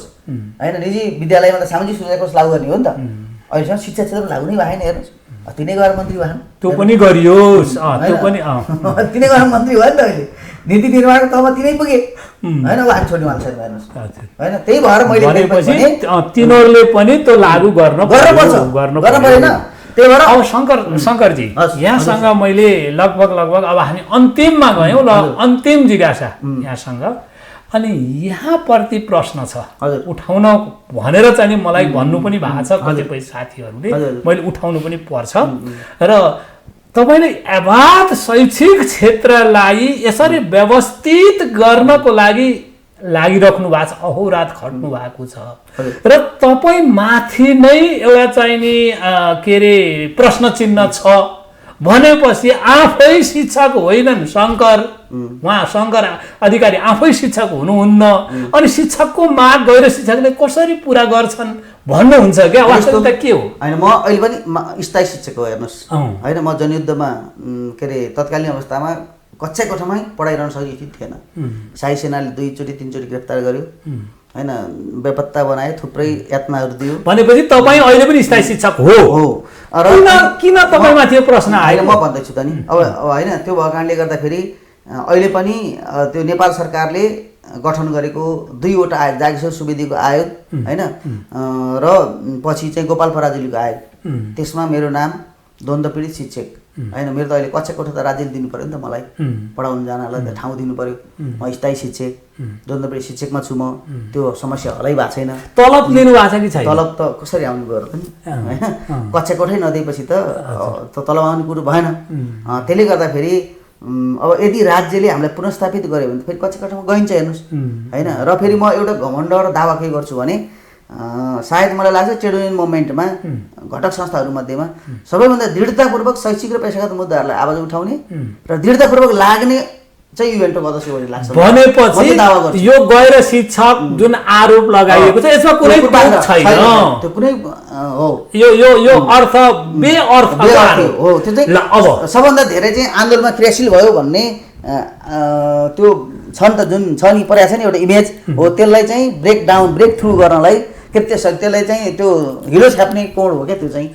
होइन, निजी विद्यालयमा त सामाजिक सुरक्षा कोष लागू गर्ने हो नि त। अहिलेसम्म शिक्षा क्षेत्रमा लागू नै भएन हेर्नुहोस्। तिनै गएर मन्त्री भएन, त्यो पनि गरियोस्, त्यो पनि तिनै गएर मन्त्री भयो नि त। अहिले नीति निर्माणको तहमा तिनै पुगे होइन, अब हामी छोड्नु मान्छे हेर्नुहोस् होइन। त्यही भएर मैले तिनीहरूले पनि त्यो लागू गर्नु परेन। त्यही भएर अब शङ्करजी यहाँसँग मैले लगभग अब हामी अन्तिममा गयौँ। ल अन्तिम जिज्ञासा यहाँसँग, अनि यहाँप्रति प्रश्न छ उठाउन भनेर चाहिँ मलाई भन्नु पनि भएको छ कतिपय साथीहरूले, मैले उठाउनु पनि पर्छ। र तपाईँले यावत शैक्षिक क्षेत्रलाई यसरी व्यवस्थित गर्नको लागि लागिराख्नु भएको छ, अहोरात खट्नु भएको छ, र तपाईँ माथि नै एउटा चाहिँ नि के अरे प्रश्न चिन्ह छ भनेपछि आफै शिक्षक होइनन् शङ्कर, उहाँ शङ्कर अधिकारी आफै शिक्षक हुनुहुन्न, अनि शिक्षकको माग गएर शिक्षकले कसरी पुरा गर्छन् भन्नुहुन्छ क्या? वास्तवता के हो? होइन, म अहिले पनि स्थायी शिक्षक हो हेर्नुहोस् होइन। म जनयुद्धमा के अरे तत्कालीन अवस्थामा कक्षा कोठामै पढाइरहन सक्ने स्थिति थिएन। शाही सेनाले 2-3 चोटि गिरफ्तार गर्यो होइन, बेपत्ता बनाए, थुप्रै यातनाहरू दियो। भनेपछि तपाईँ अहिले पनि स्थायी शिक्षक हो। र किन तपाईँमा त्यो प्रश्न आयो? म भन्दैछु त नि, अब होइन त्यो भएको कारणले गर्दाखेरि अहिले पनि त्यो नेपाल सरकारले गठन गरेको 2वटा आयोग, जागेश्वर सुवेदीको आयोग होइन र पछि चाहिँ गोपाल पराजुलीको आयोग, त्यसमा मेरो नाम द्वन्द्व पीडित शिक्षक होइन। मेरो त अहिले कक्षा कोठा त राज्यले दिनु पऱ्यो नि त, मलाई पढाउनु जानलाई त ठाउँ दिनु पऱ्यो। म स्थायी शिक्षक द्वन्द्व पीडित शिक्षकमा छु म। त्यो समस्या हलै भएको छैन। तलब लिनु भएको छ कि छैन? तलब त कसरी आउनु गयो पनि होइन, कक्षा कोठै नदिएपछि त तलब आउने कुरो भएन। त्यसले गर्दाखेरि अब यदि राज्यले हामीलाई पुनर्स्थापित गर्यो भने त फेरि कक्षा कोठामा गइन्छ हेर्नुहोस् होइन। र फेरि म एउटा घमण्ड र दावा के गर्छु भने सायद मलाई लाग्छ ट्रेड युनियन मुभमेन्टमा घटक संस्थाहरूमध्येमा सबैभन्दा दृढतापूर्वक शैक्षिक र पेशागत मुद्दाहरूलाई आवाज उठाउने र दृढतापूर्वक लाग्ने चाहिँ इभेन्टको गर्दछ भन्ने लाग्छ। भनेपछि यो गैर शिक्षक जुन आरोप लगाइएको छ यसमा कुनै तथ्य छैन, त्यो कुनै हो यो अर्थ बेअर्थ हो। त्यो चाहिँ अब सबभन्दा धेरै चाहिँ आन्दोलनमा क्रियाशील भयो भन्ने त्यो छ नि त, जुन छ नि परेको छ नि एउटा इमेज हो, त्यसलाई चाहिँ ब्रेक थ्रु गर्नलाई त्यसलाई चाहिँ त्यो हिरो छाप्ने कोड हो क्या त्यो चाहिँ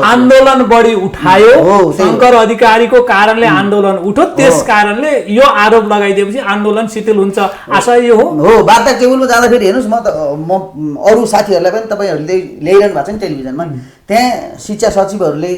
आन्दोलन बढी उठायो, शङ्कर अधिकारीको कारणले आन्दोलन उठ्यो, त्यस कारणले यो आरोप लगाइदिएपछि आन्दोलन शिथिल हुन्छ आशा यो हो। वार्ता टेबलमा जाँदाखेरि हेर्नुहोस्, म अरू साथीहरूलाई पनि तपाईँहरूले ल्याइरहनु भएको छ नि टेलिभिजनमा, त्यहाँ शिक्षा सचिवहरूले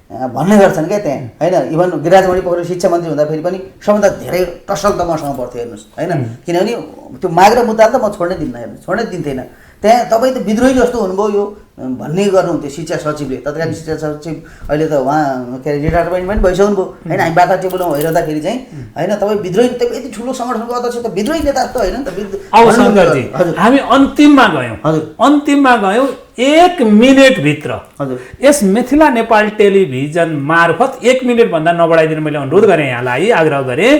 भन्ने गर्छन् क्या त्यहाँ, होइन इभन गिरिराजमणि पोखरेल शिक्षा मन्त्री हुँदाखेरि पनि सबभन्दा धेरै टसल त मसँग पर्थ्यो हेर्नुहोस्, होइन किनभने त्यो माग र मुद्दा त म छोड्नै दिन्थेन। त्यहाँ तपाईँ त विद्रोही जस्तो हुनुभयो यो भन्ने गर्नुहुन्थ्यो शिक्षा सचिवले, तत्कालीन शिक्षा सचिव, अहिले त उहाँ के अरे रिटायरमेन्ट पनि भइसक्नु भयो, होइन हामी वार्ता टेबलमा भइरहँदाखेरि चाहिँ होइन तपाईँ विद्रोही यति ठुलो सङ्गठनको अध्यक्ष त विद्रोही नेता त होइन नि त। अब शङ्करजी हामी अन्तिममा गयौँ, अन्तिममा गयौँ 1 मिनेटभित्र यस मिथिला नेपाल टेलिभिजन मार्फत 1 मिनेटभन्दा नबढाइदिनु मैले अनुरोध गरेँ, यहाँलाई आग्रह गरेँ,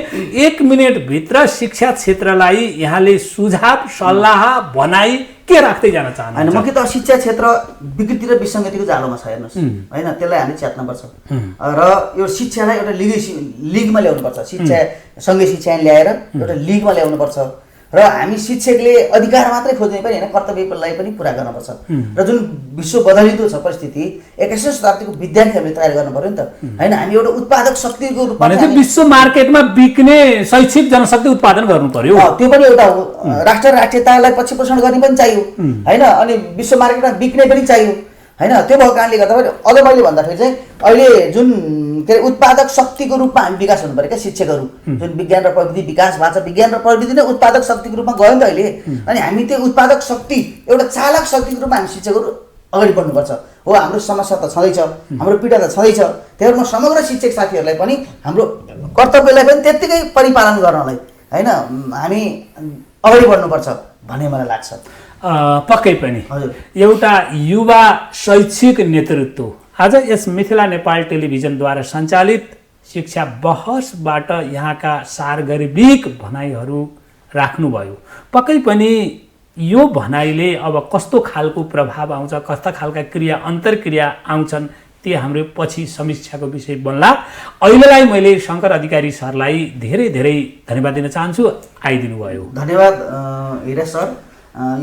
1 मिनेटभित्र शिक्षा क्षेत्रलाई यहाँले सुझाव सल्लाह भनाइ के राख्दै जान चाहनुहुन्छ? होइन, म के त शिक्षा क्षेत्र विकृति र विसङ्गतिको जालोमा छ हेर्नुहोस्, होइन त्यसलाई हामीले च्यात्नुपर्छ र यो शिक्षालाई एउटा लिगमा ल्याउनुपर्छ, शिक्षा सँगै शिक्षा ल्याएर एउटा लिगमा ल्याउनुपर्छ र हामी शिक्षकले अधिकार मात्रै खोज्ने पनि होइन, कर्तव्यलाई पनि पुरा गर्नुपर्छ र जुन विश्व बदलिँदो छ परिस्थिति 21औं शताब्दीको विद्यार्थीहरूले तयार गर्नु पर्यो नि त, होइन हामी एउटा उत्पादक शक्तिको रूपमा विश्व मार्केटमा बिक्ने शैक्षिक जनशक्ति उत्पादन गर्नु पर्यो, त्यो पनि एउटा हो। राष्ट्र राष्ट्रियतालाई पछि पोषण गर्ने पनि चाहियो, होइन अनि विश्व मार्केटमा बिक्ने पनि चाहियो, होइन त्यो भएको कारणले गर्दाखेरि अझ मैले भन्दाखेरि चाहिँ अहिले जुन के अरे उत्पादक शक्तिको रूपमा हामी विकास हुनु पऱ्यो क्या शिक्षकहरू, जुन विज्ञान र प्रविधि विकास भएको छ, विज्ञान र प्रविधि नै उत्पादक शक्तिको रूपमा गयो नि त अहिले, अनि हामी त्यो उत्पादक शक्ति एउटा चालक शक्तिको रूपमा हामी शिक्षकहरू अगाडि बढ्नुपर्छ। हो हाम्रो समस्या त छँदैछ, हाम्रो पीडा त छँदैछ, त्यही भएर म समग्र शिक्षक साथीहरूलाई पनि हाम्रो कर्तव्यलाई पनि त्यत्तिकै परिपालन गर्नलाई होइन हामी अगाडि बढ्नुपर्छ भन्ने मलाई लाग्छ। पक्कै पनि एउटा युवा शैक्षिक नेतृत्व आज यस मिथिला नेपाल टेलिभिजनद्वारा सञ्चालित शिक्षा बहसबाट यहाँका सार्वजनिक भनाइहरू राख्नुभयो। पक्कै पनि यो भनाइले अब कस्तो खालको प्रभाव आउँछ, कस्ता खालका क्रिया अन्तर्क्रिया आउँछन् ती हाम्रो पछि समीक्षाको विषय बन्ला। अहिलेलाई मैले शङ्कर अधिकारी सरलाई धेरै धेरै धन्यवाद दिन चाहन्छु, आइदिनु भयो। धन्यवाद हिरा सर।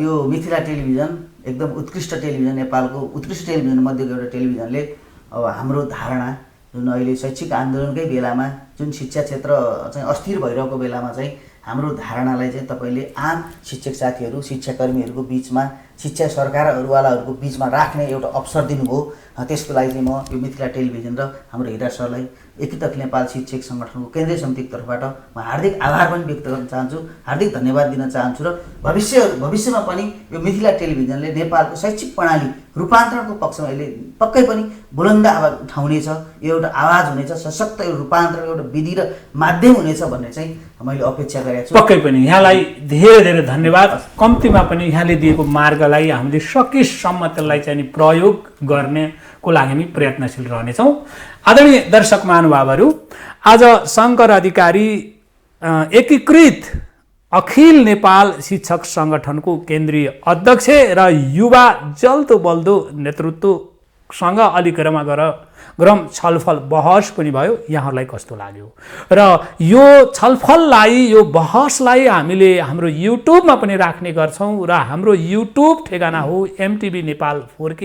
यो मिथिला टेलिभिजन एकदम उत्कृष्ट टेलिभिजन, नेपालको उत्कृष्ट टेलिभिजन मध्येको एउटा टेलिभिजनले अब हाम्रो धारणा जुन अहिले शैक्षिक आन्दोलनकै बेलामा जुन शिक्षा क्षेत्र चाहिँ अस्थिर भइरहेको बेलामा चाहिँ हाम्रो धारणालाई चाहिँ तपाईँले आम शिक्षक साथीहरू शिक्षाकर्मीहरूको बिचमा शिक्षा सरकारवालाहरूको बिचमा राख्ने एउटा अवसर दिनुभयो। त्यसको लागि चाहिँ म यो मिथिला टेलिभिजन र हाम्रो हिरा सरलाई एकीकृत अखिल नेपाल शिक्षक सङ्गठनको केन्द्रीय समितिको तर्फबाट म हार्दिक आभार पनि व्यक्त गर्न चाहन्छु, हार्दिक धन्यवाद दिन चाहन्छु र भविष्यमा पनि यो मिथिला टेलिभिजनले नेपालको शैक्षिक प्रणाली रूपान्तरणको पक्षमा अहिले पक्कै पनि बुलन्द आवाज उठाउनेछ, यो एउटा आवाज हुनेछ, सशक्त यो रूपान्तरण एउटा विधि र माध्यम हुनेछ भन्ने चाहिँ मैले अपेक्षा गरेको छु। पक्कै पनि यहाँलाई धेरै धेरै धन्यवाद। कम्तीमा पनि यहाँले दिएको मार्गलाई हामीले सकेसम्म त्यसलाई चाहिँ प्रयोग गर्नेको लागि हामी प्रयत्नशील रहनेछौँ। आदरणीय दर्शक महानुभावहरू, आज शङ्कर अधिकारी एकीकृत अखिल नेपाल शिक्षक सङ्गठनको केन्द्रीय अध्यक्ष र युवा जल्दो बल्दो नेतृत्वसँग अलि गरम छलफल बहस पनि भयो। यहाँहरूलाई कस्तो लाग्यो र यो छलफललाई यो बहसलाई हामीले हाम्रो युट्युबमा पनि राख्ने गर्छौँ र हाम्रो युट्युब ठेगाना हो एमटिभी नेपाल 4K।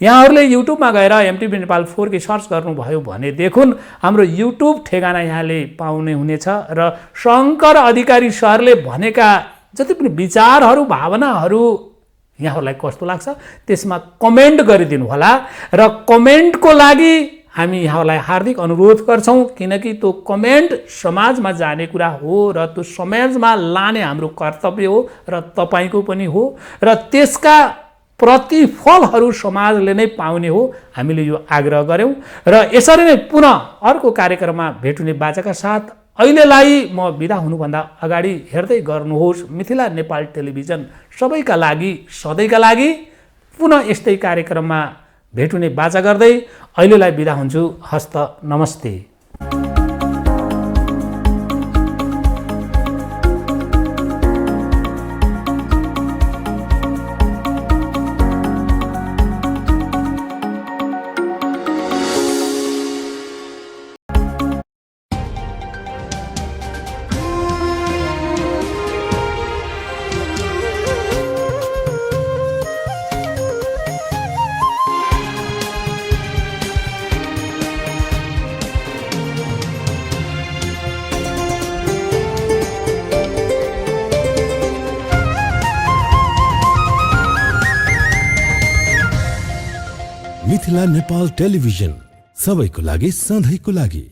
यहाँहरूले युट्युबमा गएर एमटिभी नेपाल 4K सर्च गर्नुभयो भने देखुन हाम्रो युट्युब ठेगाना यहाँले पाउने हुनेछ र शङ्कर अधिकारी सरले भनेका जति पनि विचारहरू भावनाहरू यहाँहरूलाई कस्तो लाग्छ त्यसमा कमेन्ट गरिदिनु होला र कमेन्टको लागि हामी यहाँहरूलाई हार्दिक अनुरोध गर्छौँ, किनकि त्यो कमेन्ट समाजमा जाने कुरा हो र त्यो समाजमा लाने हाम्रो कर्तव्य हो र तपाईँको पनि हो र त्यसका प्रतिफलहरू समाजले नै पाउने हो। हामीले यो आग्रह गऱ्यौँ र यसरी नै पुनः अर्को कार्यक्रममा भेट हुने बाचाका साथ अहिलेलाई म बिदा हुनुभन्दा अगाडि हेर्दै गर्नुहोस् मिथिला नेपाल टेलिभिजन सबैका लागि सधैँका लागि। पुनः यस्तै कार्यक्रममा भेट हुने बाचा गर्दै अहिलेलाई बिदा हुन्छु। हस्त नमस्ते। मिथिला नेपाल टेलिभिजन सबैको लागि सधैँको लागि।